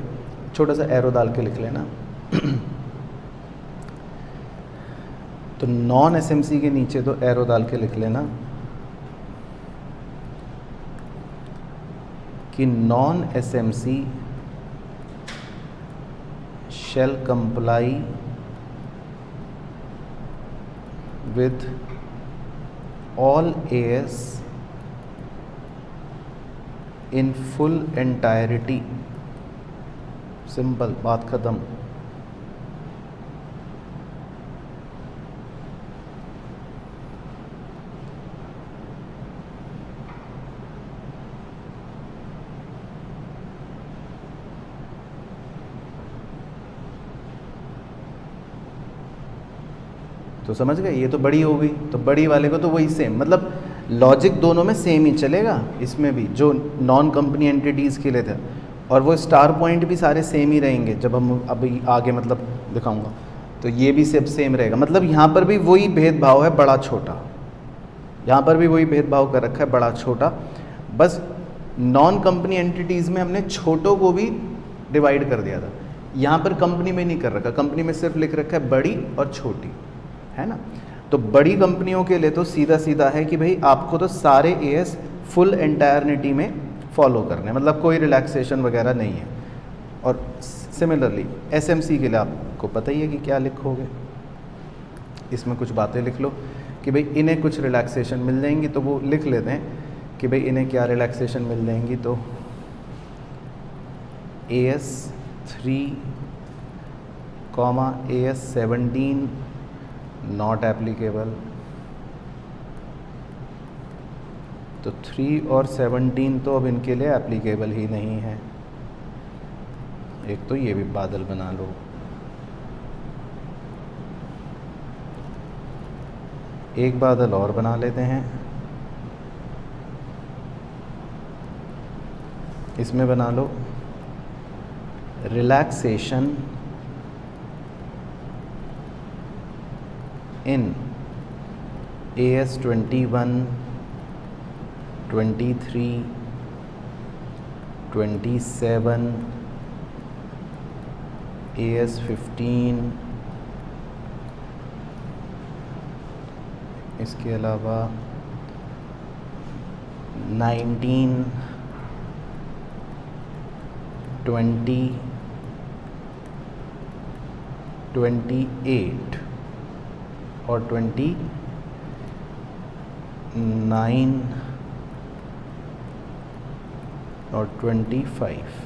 [SPEAKER 1] छोटा सा एरो डाल के लिख लेना। तो नॉन SMC के नीचे तो एरो डाल के लिख लेना कि non SMC shall comply with all AS in full entirety। Simple, बात ख़त्म। तो समझ गए, ये तो बड़ी हो गई, तो बड़ी वाले को तो वही सेम, मतलब लॉजिक दोनों में सेम ही चलेगा। इसमें भी जो नॉन कंपनी एंटिटीज़ के लिए था, और वो स्टार पॉइंट भी सारे सेम ही रहेंगे जब हम अभी आगे मतलब दिखाऊंगा, तो ये भी सब सेम रहेगा। मतलब यहाँ पर भी वही भेदभाव है, बड़ा छोटा, यहाँ पर भी वही भेदभाव कर रखा है, बड़ा छोटा। बस नॉन कंपनी एंटिटीज़ में हमने छोटों को भी डिवाइड कर दिया था, यहाँ पर कंपनी में नहीं कर रखा। कंपनी में सिर्फ लिख रखा है बड़ी और छोटी, है ना। तो बड़ी कंपनियों के लिए तो सीधा सीधा है कि भाई आपको तो सारे एएस फुल एंटायरनिटी में फॉलो करने, मतलब कोई रिलैक्सेशन वगैरह नहीं है। और सिमिलरली एसएमसी के लिए आपको पता ही है कि क्या लिखोगे, इसमें कुछ बातें लिख लो कि भाई इन्हें कुछ रिलैक्सेशन मिल जाएंगी, तो वो लिख लेते हैं कि भाई इन्हें क्या रिलैक्सेशन मिल जाएंगी। तो AS3, AS17 नॉट एप्लीकेबल। तो 3 और 17 तो अब इनके लिए एप्लीकेबल ही नहीं है। एक तो ये भी बादल बना लो। एक बादल और बना लेते हैं, इसमें बना लो रिलैक्सेशन इन AS21, 23, 27, AS15, इसके अलावा 19, 20, 28 और 29 और 25,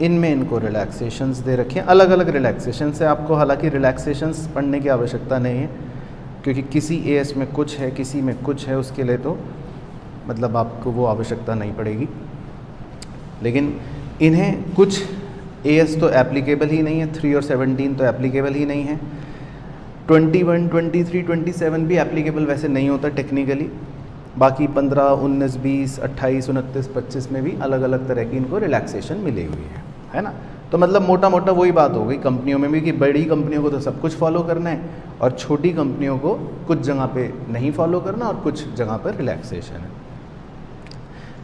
[SPEAKER 1] इनमें इनको रिलैक्सेशंस दे रखे हैं। अलग अलग रिलैक्सेशन से आपको हालांकि रिलैक्सेशंस पढ़ने की आवश्यकता नहीं है, क्योंकि किसी एएस में कुछ है किसी में कुछ है, उसके लिए तो मतलब आपको वो आवश्यकता नहीं पड़ेगी। लेकिन इन्हें कुछ एएस तो एप्लीकेबल ही नहीं है, 3 और 17 तो एप्लीकेबल ही नहीं है, 21, 23, 27 भी एप्लीकेबल वैसे नहीं होता टेक्निकली। बाकी 15, 19, 20, 28, 29, 25 में भी अलग अलग तरह की इनको रिलैक्सेशन मिली हुई है ना। तो मतलब मोटा मोटा वही बात हो गई कंपनियों में भी कि बड़ी कंपनियों को तो सब कुछ फॉलो करना है और छोटी कंपनियों को कुछ जगह पे नहीं फॉलो करना और कुछ जगह पर रिलैक्सेशन है।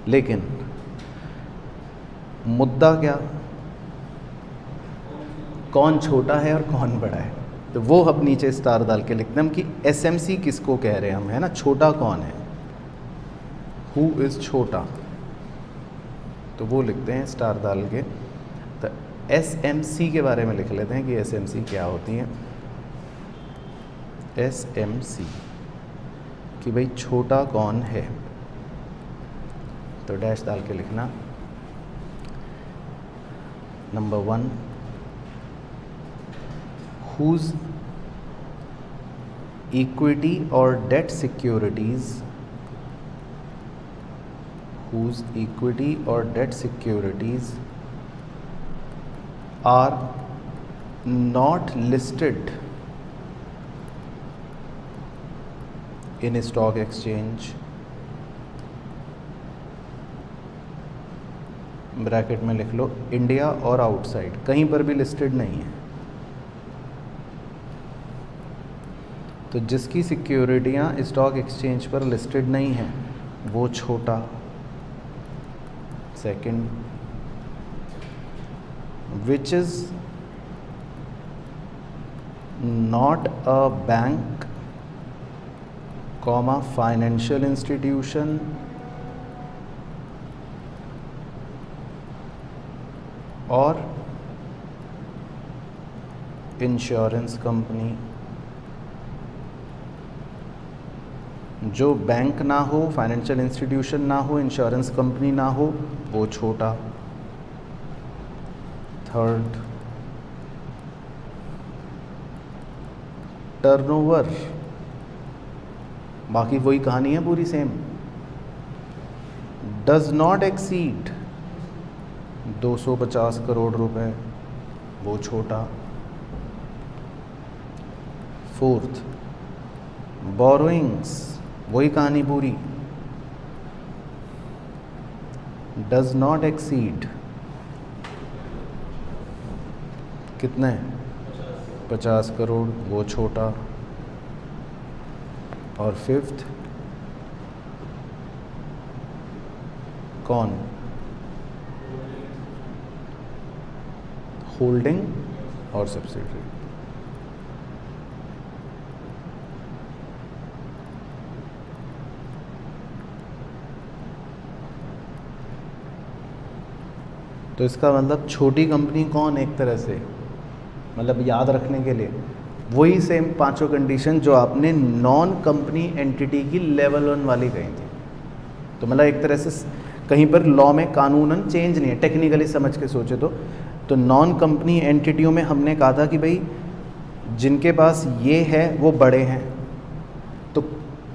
[SPEAKER 1] लेकिन मुद्दा क्या, कौन छोटा है और कौन बड़ा है, तो वो अब नीचे स्टार डाल के लिखते हैं हम कि एसएमसी किसको कह रहे हैं हम, है ना। छोटा कौन है, हु इज़ छोटा, तो वो लिखते हैं स्टार डाल के। तो एसएमसी के बारे में लिख लेते हैं कि एसएमसी क्या होती है। एसएमसी कि भाई छोटा कौन है, तो डैश डाल के लिखना। Number 1, whose equity or debt securities are not listed in a stock exchange, bracket में लिख लो इंडिया और आउटसाइड, कहीं पर भी लिस्टेड नहीं है। तो जिसकी सिक्योरिटियाँ स्टॉक एक्सचेंज पर लिस्टेड नहीं हैं वो छोटा। Second, which is not a bank comma financial institution और इंश्योरेंस कंपनी। जो बैंक ना हो, फाइनेंशियल इंस्टीट्यूशन ना हो, इंश्योरेंस कंपनी ना हो, वो छोटा। थर्ड, टर्नओवर, बाकी वही कहानी है पूरी same, does not exceed 250 crore रुपए, वो छोटा। फोर्थ, बोरोइंग्स, वही कहानी पूरी, डज नॉट एक्सीड कितने, 50 करोड़, वो छोटा। और फिफ्थ, कौन, होल्डिंग और सब्सिडरी। तो इसका मतलब छोटी कंपनी कौन, एक तरह से मतलब याद रखने के लिए वही सेम पांचों कंडीशन जो आपने नॉन कंपनी एंटिटी की लेवल 1 वाली कही थी। तो मतलब एक तरह से कहीं पर लॉ में कानूनन चेंज नहीं है, टेक्निकली समझ के सोचे तो नॉन कंपनी एंटिटियों में हमने कहा था कि भाई जिनके पास ये है वो बड़े हैं, तो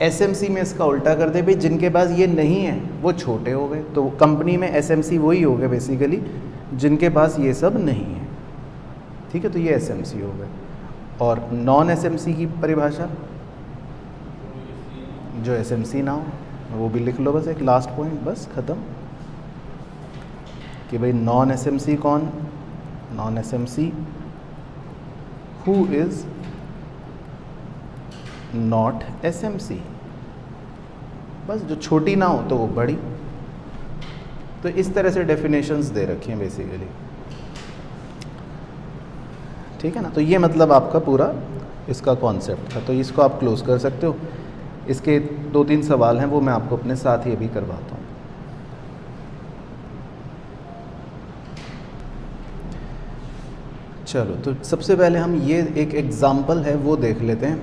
[SPEAKER 1] एसएमसी में इसका उल्टा कर दे, भाई जिनके पास ये नहीं है वो छोटे हो गए। तो कंपनी में एसएमसी वही हो गए बेसिकली जिनके पास ये सब नहीं है, ठीक है। तो ये एसएमसी हो गए। और नॉन एसएमसी की परिभाषा, जो एसएमसी ना हो, वो भी लिख लो, बस एक लास्ट पॉइंट, बस ख़त्म कि भाई नॉन एसएमसी कौन, non SMC who is not SMC, बस जो छोटी ना हो तो वो बड़ी। तो इस तरह से डेफिनेशंस दे रखी हैं बेसिकली, ठीक है ना। तो ये मतलब आपका पूरा इसका कॉन्सेप्ट था, तो इसको आप क्लोज कर सकते हो। इसके 2-3 सवाल हैं, वो मैं आपको अपने साथ ही अभी करवाता हूँ। चलो तो सबसे पहले हम ये एक एग्जाम्पल है वो देख लेते हैं।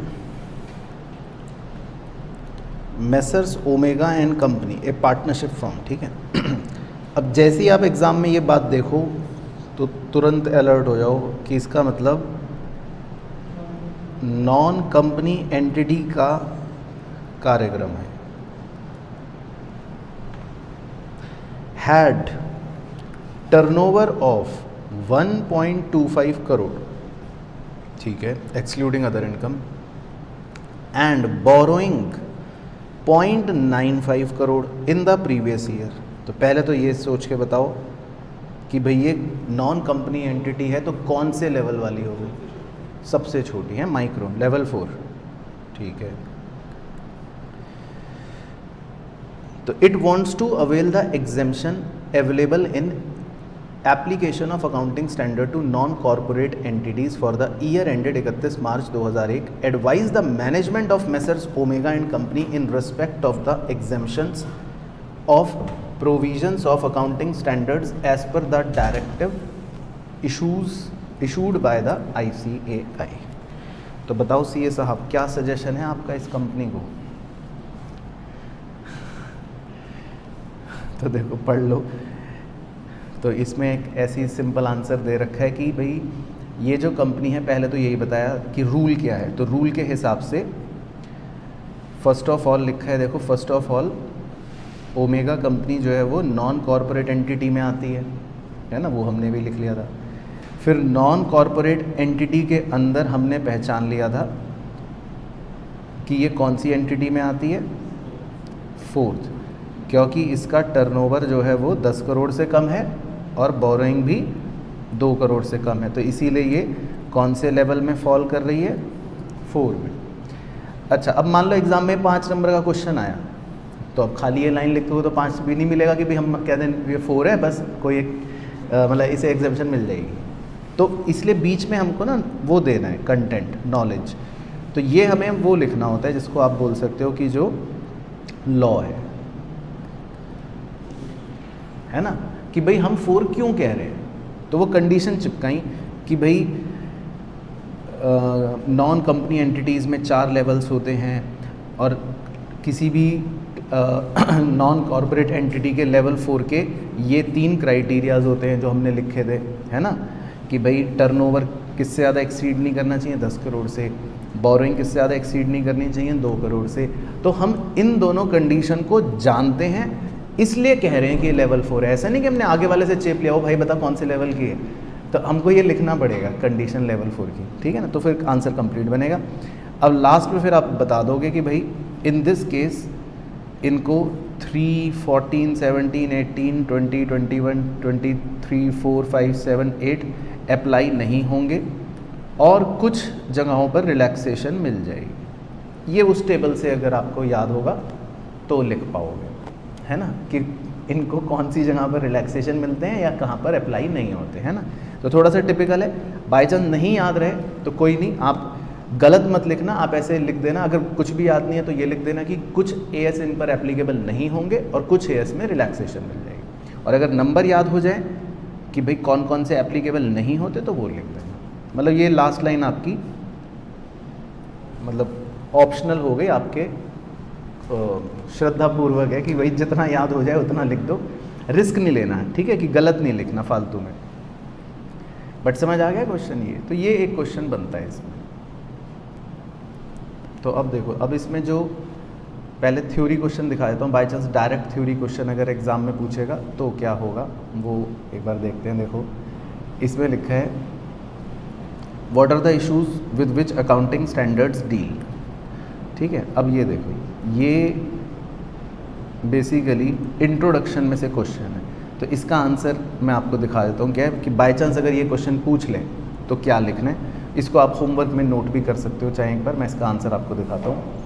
[SPEAKER 1] Messrs Omega and company A partnership firm, ठीक है। अब जैसे ही आप एग्ज़ाम में ये बात देखो तो तुरंत अलर्ट हो जाओ कि इसका मतलब नॉन कंपनी एंटिटी का कार्यक्रम है। हैड टर्नओवर ऑफ 1.25 करोड़, ठीक है, excluding other income, and borrowing 0.95 crore in the previous year. तो पहले तो ये सोच के बताओ कि भाई ये नॉन कंपनी एंटिटी है तो कौन से लेवल वाली होगी? सबसे छोटी है, माइक्रो, लेवल 4, ठीक है। तो it wants to avail the exemption available in application of accounting standard to non corporate entities for the year ended 31 March 2001, advise the management of Messrs Omega and company in respect of the exemptions of provisions of accounting standards as per the directive issued by the ICAI। तो बताओ CA साहब क्या suggestion है आपका इस company को? तो देखो पढ़ लो। तो इसमें एक ऐसी सिंपल आंसर दे रखा है कि भाई ये जो कंपनी है, पहले तो यही बताया कि रूल क्या है। तो रूल के हिसाब से फर्स्ट ऑफ ऑल लिखा है, देखो first of all omega company जो है वो नॉन कॉर्पोरेट एंटिटी में आती है ना, वो हमने भी लिख लिया था। फिर नॉन कॉर्पोरेट एंटिटी के अंदर हमने पहचान लिया था कि ये कौन सी एंटिटी में आती है, फोर्थ, क्योंकि इसका टर्नओवर जो है वो 10 करोड़ से कम है और बोरोइंग भी 2 करोड़ से कम है। तो इसीलिए ये कौन से लेवल में फॉल कर रही है, 4 में। अच्छा, अब मान लो एग्ज़ाम में 5 नंबर का क्वेश्चन आया, तो अब खाली ये लाइन लिखते हो तो 5 भी नहीं मिलेगा कि भाई हम कह दें ये 4 है, बस कोई एक मतलब इसे एग्जाम्पशन मिल जाएगी। तो इसलिए बीच में हमको ना वो देना है कंटेंट, नॉलेज। तो ये हमें वो लिखना होता है जिसको आप बोल सकते हो कि जो लॉ है ना, कि भाई हम 4 क्यों कह रहे हैं। तो वो कंडीशन चिपकाई कि भाई नॉन कंपनी एंटिटीज़ में 4 लेवल्स होते हैं और किसी भी नॉन कॉर्पोरेट एंटिटी के लेवल 4 के ये 3 क्राइटेरियाज होते हैं जो हमने लिखे थे, है ना, कि भाई टर्नओवर किससे ज़्यादा एक्सीड नहीं करना चाहिए 10 करोड़ से, बोरोइंग किससे ज़्यादा एक्सीड नहीं करनी चाहिए 2 करोड़ से। तो हम इन दोनों कंडीशन को जानते हैं, इसलिए कह रहे हैं कि ये लेवल 4 है। ऐसा नहीं कि हमने आगे वाले से चेप लिया हो भाई बता कौन से लेवल की है, तो हमको ये लिखना पड़ेगा कंडीशन लेवल 4 की, ठीक है ना। तो फिर आंसर कंप्लीट बनेगा। अब लास्ट में फिर आप बता दोगे कि भाई इन दिस केस इनको 3, 14, 17, 18, 20, 21, 23, 4, 5, 7, 8 अप्लाई नहीं होंगे और कुछ जगहों पर रिलैक्सेशन मिल जाएगी। ये उस टेबल से अगर आपको याद होगा तो लिख पाओगे, है ना, कि इनको कौन सी जगह पर रिलैक्सेशन मिलते हैं या कहाँ पर अप्लाई नहीं होते, है ना। तो थोड़ा सा टिपिकल है, बाई चांस नहीं याद रहे तो कोई नहीं, आप गलत मत लिखना, आप ऐसे लिख देना। अगर कुछ भी याद नहीं है तो ये लिख देना कि कुछ AS इन पर एप्लीकेबल नहीं होंगे और कुछ AS में रिलैक्सेशन मिल जाएगी। और अगर नंबर याद हो जाए कि भाई कौन कौन से एप्लीकेबल नहीं होते तो वो लिख देना। मतलब ये लास्ट लाइन आपकी मतलब ऑप्शनल हो गई, आपके श्रद्धापूर्वक है कि भाई जितना याद हो जाए उतना लिख दो, रिस्क नहीं लेना है, ठीक है, कि गलत नहीं लिखना फालतू में। बट समझ आ गया क्वेश्चन ये? तो ये एक क्वेश्चन बनता है इसमें। तो अब देखो, अब इसमें जो पहले थ्योरी क्वेश्चन दिखा देता हूँ, by chance direct theory question अगर एग्ज़ाम में पूछेगा तो क्या होगा वो एक बार देखते हैं। देखो इसमें लिखा है what are the issues with which accounting standards deal, ठीक है। अब ये देखो, ये बेसिकली इंट्रोडक्शन में से क्वेश्चन है, तो इसका आंसर मैं आपको दिखा देता हूँ। क्या है कि बाई चांस अगर ये क्वेश्चन पूछ लें तो क्या लिखना है, इसको आप होमवर्क में नोट भी कर सकते हो चाहे एक बार। मैं इसका आंसर आपको दिखाता हूँ।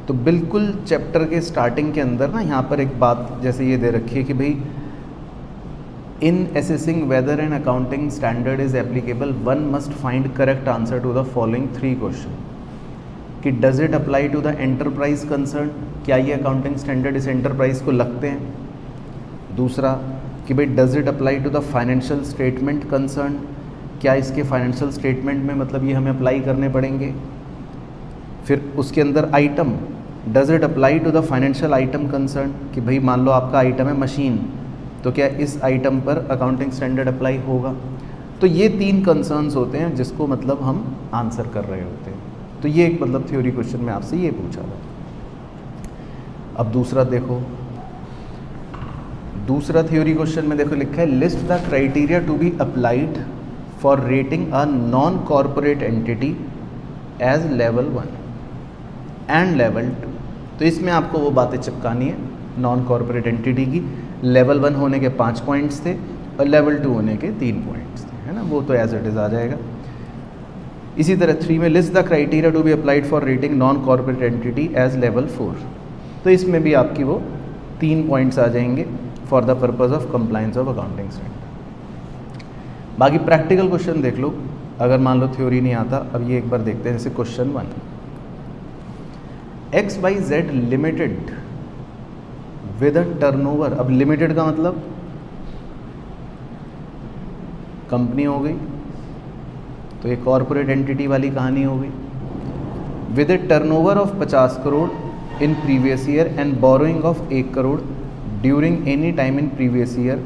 [SPEAKER 1] तो बिल्कुल चैप्टर के स्टार्टिंग के अंदर ना यहाँ पर एक बात जैसे ये दे रखी है कि भाई in assessing whether an accounting standard is applicable one must find correct answer to the following 3 question. कि does it apply to the enterprise concern, क्या ये अकाउंटिंग स्टैंडर्ड इस एंटरप्राइज को लगते हैं। दूसरा कि भाई does it apply to the financial statement concern, क्या इसके फाइनेंशियल स्टेटमेंट में मतलब ये हमें अप्लाई करने पड़ेंगे। फिर उसके अंदर item, does it apply to the financial item concern, कि भाई मान लो आपका आइटम है मशीन, तो क्या इस आइटम पर अकाउंटिंग स्टैंडर्ड अप्लाई होगा। तो ये 3 कंसर्न्स होते हैं जिसको मतलब हम आंसर कर रहे होते हैं। तो ये एक मतलब थ्योरी क्वेश्चन में आपसे ये पूछा था। अब दूसरा देखो, दूसरा थ्योरी क्वेश्चन में देखो लिखा है list the criteria to be applied for rating a non corporate entity as level 1 and level 2। तो इसमें आपको वो बातें चिपकानी है, नॉन कॉर्पोरेट एंटिटी की लेवल 1 होने के 5 पॉइंट्स थे और लेवल 2 होने के 3 पॉइंट्स थे, है ना, वो तो एज इट इज़ आ जाएगा। इसी तरह 3 में list the criteria to be applied for rating non corporate entity as level 4। तो इसमें भी आपकी वो 3 पॉइंट्स आ जाएंगे for the purpose of compliance of accounting standard. बाकी प्रैक्टिकल क्वेश्चन देख लो, अगर मान लो थ्योरी नहीं आता। अब ये एक बार देखते हैं, जैसे question 1, XYZ limited with a turnover. अब लिमिटेड का मतलब कंपनी हो गई, तो ये कॉर्पोरेट एंटिटी वाली कहानी हो गई। With a turnover of 50 crore in previous year and borrowing of 1 crore during any time in previous year,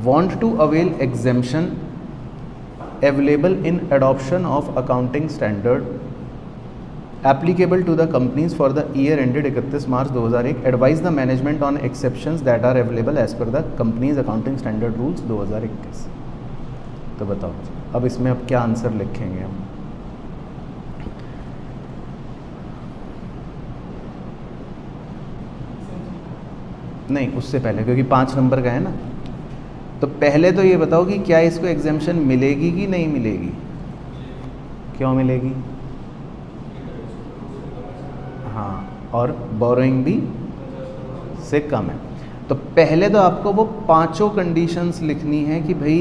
[SPEAKER 1] want to avail exemption available in adoption of accounting standard applicable to the companies for the year ended 31 March 2001, advise the management on exceptions that are available as per the company's accounting standard rules 2021। तो बताओ अब इसमें अब क्या answer लिखेंगे हम। नहीं, उससे पहले, क्योंकि 5 नंबर का है ना, तो पहले तो ये बताओ कि क्या इसको एग्जेम्पशन मिलेगी कि नहीं मिलेगी। क्यों मिलेगी? हाँ, और बोरोइंग भी से कम है। तो पहले तो आपको वो 5 कंडीशंस लिखनी है कि भाई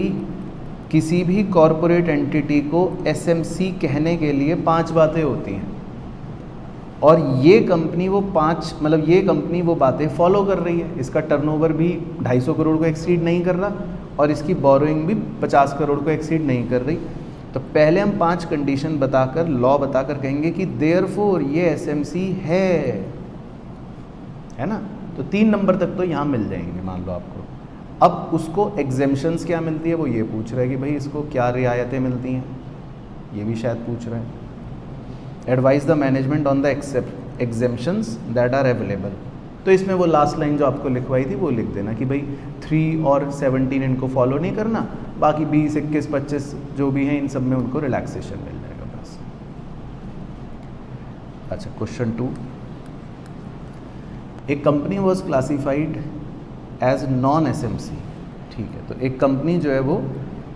[SPEAKER 1] किसी भी कॉरपोरेट एंटिटी को एसएमसी कहने के लिए 5 बातें होती हैं, और ये कंपनी वो 5 मतलब ये कंपनी वो बातें फॉलो कर रही है। इसका टर्नओवर भी 250 करोड़ को एक्सीड नहीं कर रहा और इसकी बोरोइंग भी 50 करोड़ को एक्सीड नहीं कर रही। तो पहले हम 5 कंडीशन बताकर, लॉ बताकर कहेंगे कि देयरफॉर ये एसएमसी है ना। तो 3 नंबर तक तो यहाँ मिल जाएंगे मान लो आपको। अब उसको एग्जेम्पशंस क्या मिलती है वो ये पूछ रहा है कि भाई इसको क्या रियायतें मिलती हैं, ये भी शायद पूछ रहा है। Advise the management on the exemptions that are available. तो इसमें वो लास्ट लाइन जो आपको लिखवाई थी वो लिख देना कि भाई 3 और 17 इनको फॉलो नहीं करना, बाकी 20, 21, 25 जो भी हैं इन सब में उनको रिलैक्सेशन मिल जाएगा बस। अच्छा, क्वेश्चन 2, एक company was classified as non SMC. ठीक है, तो एक कंपनी जो है वो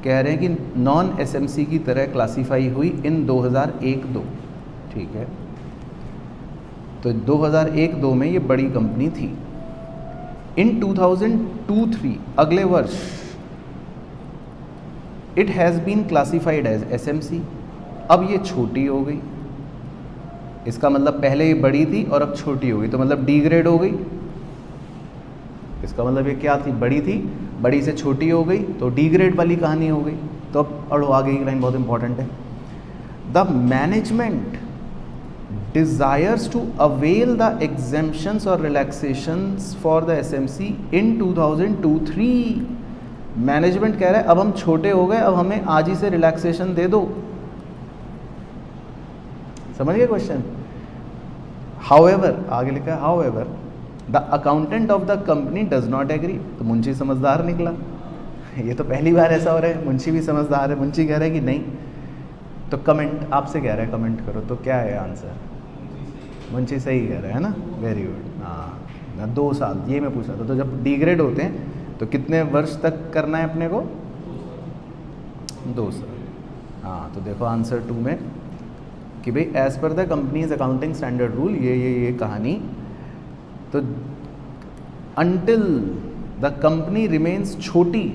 [SPEAKER 1] कह रहे हैं कि नॉन एसएमसी की तरह क्लासीफाई हुई इन 2001-2। ठीक है, तो 2001-2 में ये बड़ी कंपनी थी। इन 2002-3 अगले वर्ष it has been classified as SMC. अब ये छोटी हो गई, इसका मतलब पहले ये बड़ी थी और अब छोटी हो गई, तो मतलब डी ग्रेड हो गई। इसका मतलब ये क्या थी, बड़ी थी, बड़ी से छोटी हो गई तो डी ग्रेड वाली कहानी हो गई। तो अब अड़ो आगे की लाइन बहुत इंपॉर्टेंट है। The management desires to avail the exemptions or relaxations for the SMC in 2002-3। Management कह रहा है अब हम छोटे हो गए, अब हमें आज ही से रिलैक्सेशन दे दो। समझ गए क्वेश्चन? हाउएवर, आगे लिखा है however the accountant of the company does not agree. तो मुंशी समझदार निकला। ये तो पहली बार ऐसा हो रहा है, मुंशी भी समझदार है। मुंशी कह रहा है कि नहीं, तो कमेंट आपसे कह रहा है कमेंट करो, तो क्या है आंसर? मुंशी सही कह रहा है ना, वेरी गुड। हाँ, 2 साल ये मैं पूछ रहा था। तो जब डिग्रेड होते हैं तो कितने वर्ष तक करना है अपने को? 2 साल। हाँ, तो देखो आंसर 2 में कि भाई as per the company's accounting standard rule ये कहानी। तो अंटिल द कंपनी रिमेन्स छोटी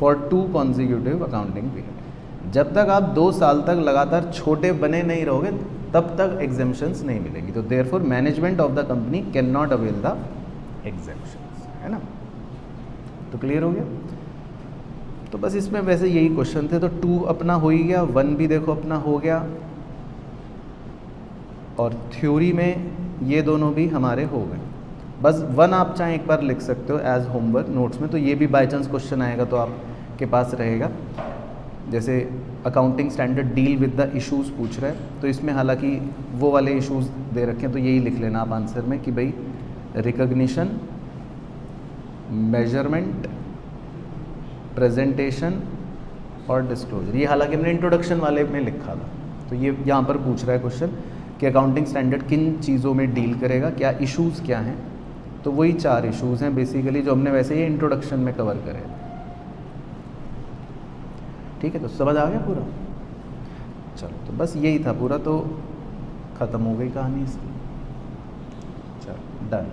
[SPEAKER 1] फॉर 2 कॉन्जिक्यूटिव अकाउंटिंग पीरियड। जब तक आप 2 साल तक लगातार छोटे बने नहीं रहोगे तब तक एग्जेम्पशंस नहीं मिलेंगी। तो therefore management of the company can not avail the exemptions, है ना। तो क्लियर हो गया? तो बस इसमें वैसे यही क्वेश्चन थे। तो 2 अपना हो ही गया, 1 भी देखो अपना हो गया, और थ्योरी में ये दोनों भी हमारे हो गए। बस 1 आप चाहे एक बार लिख सकते हो एज होमवर्क नोट्स में, तो ये भी बाय चांस क्वेश्चन आएगा तो आपके पास रहेगा। जैसे accounting standard deal with the issues पूछ रहा है, तो इसमें हालांकि वो वाले इश्यूज दे रखे हैं, तो यही लिख लेना आप आंसर में कि भाई रिकॉग्निशन, मेजरमेंट, प्रेजेंटेशन और डिस्क्लोजर। ये हालांकि हमने इंट्रोडक्शन वाले में लिखा था, तो ये यहाँ पर पूछ रहा है क्वेश्चन कि अकाउंटिंग स्टैंडर्ड किन चीज़ों में डील करेगा, क्या इश्यूज़ क्या हैं। तो वही 4 इश्यूज़ हैं बेसिकली जो हमने वैसे ही इंट्रोडक्शन में कवर करे। ठीक है, तो समझ आ गया पूरा। चलो, तो बस यही था पूरा, तो ख़त्म हो गई कहानी इसकी। चलो डन।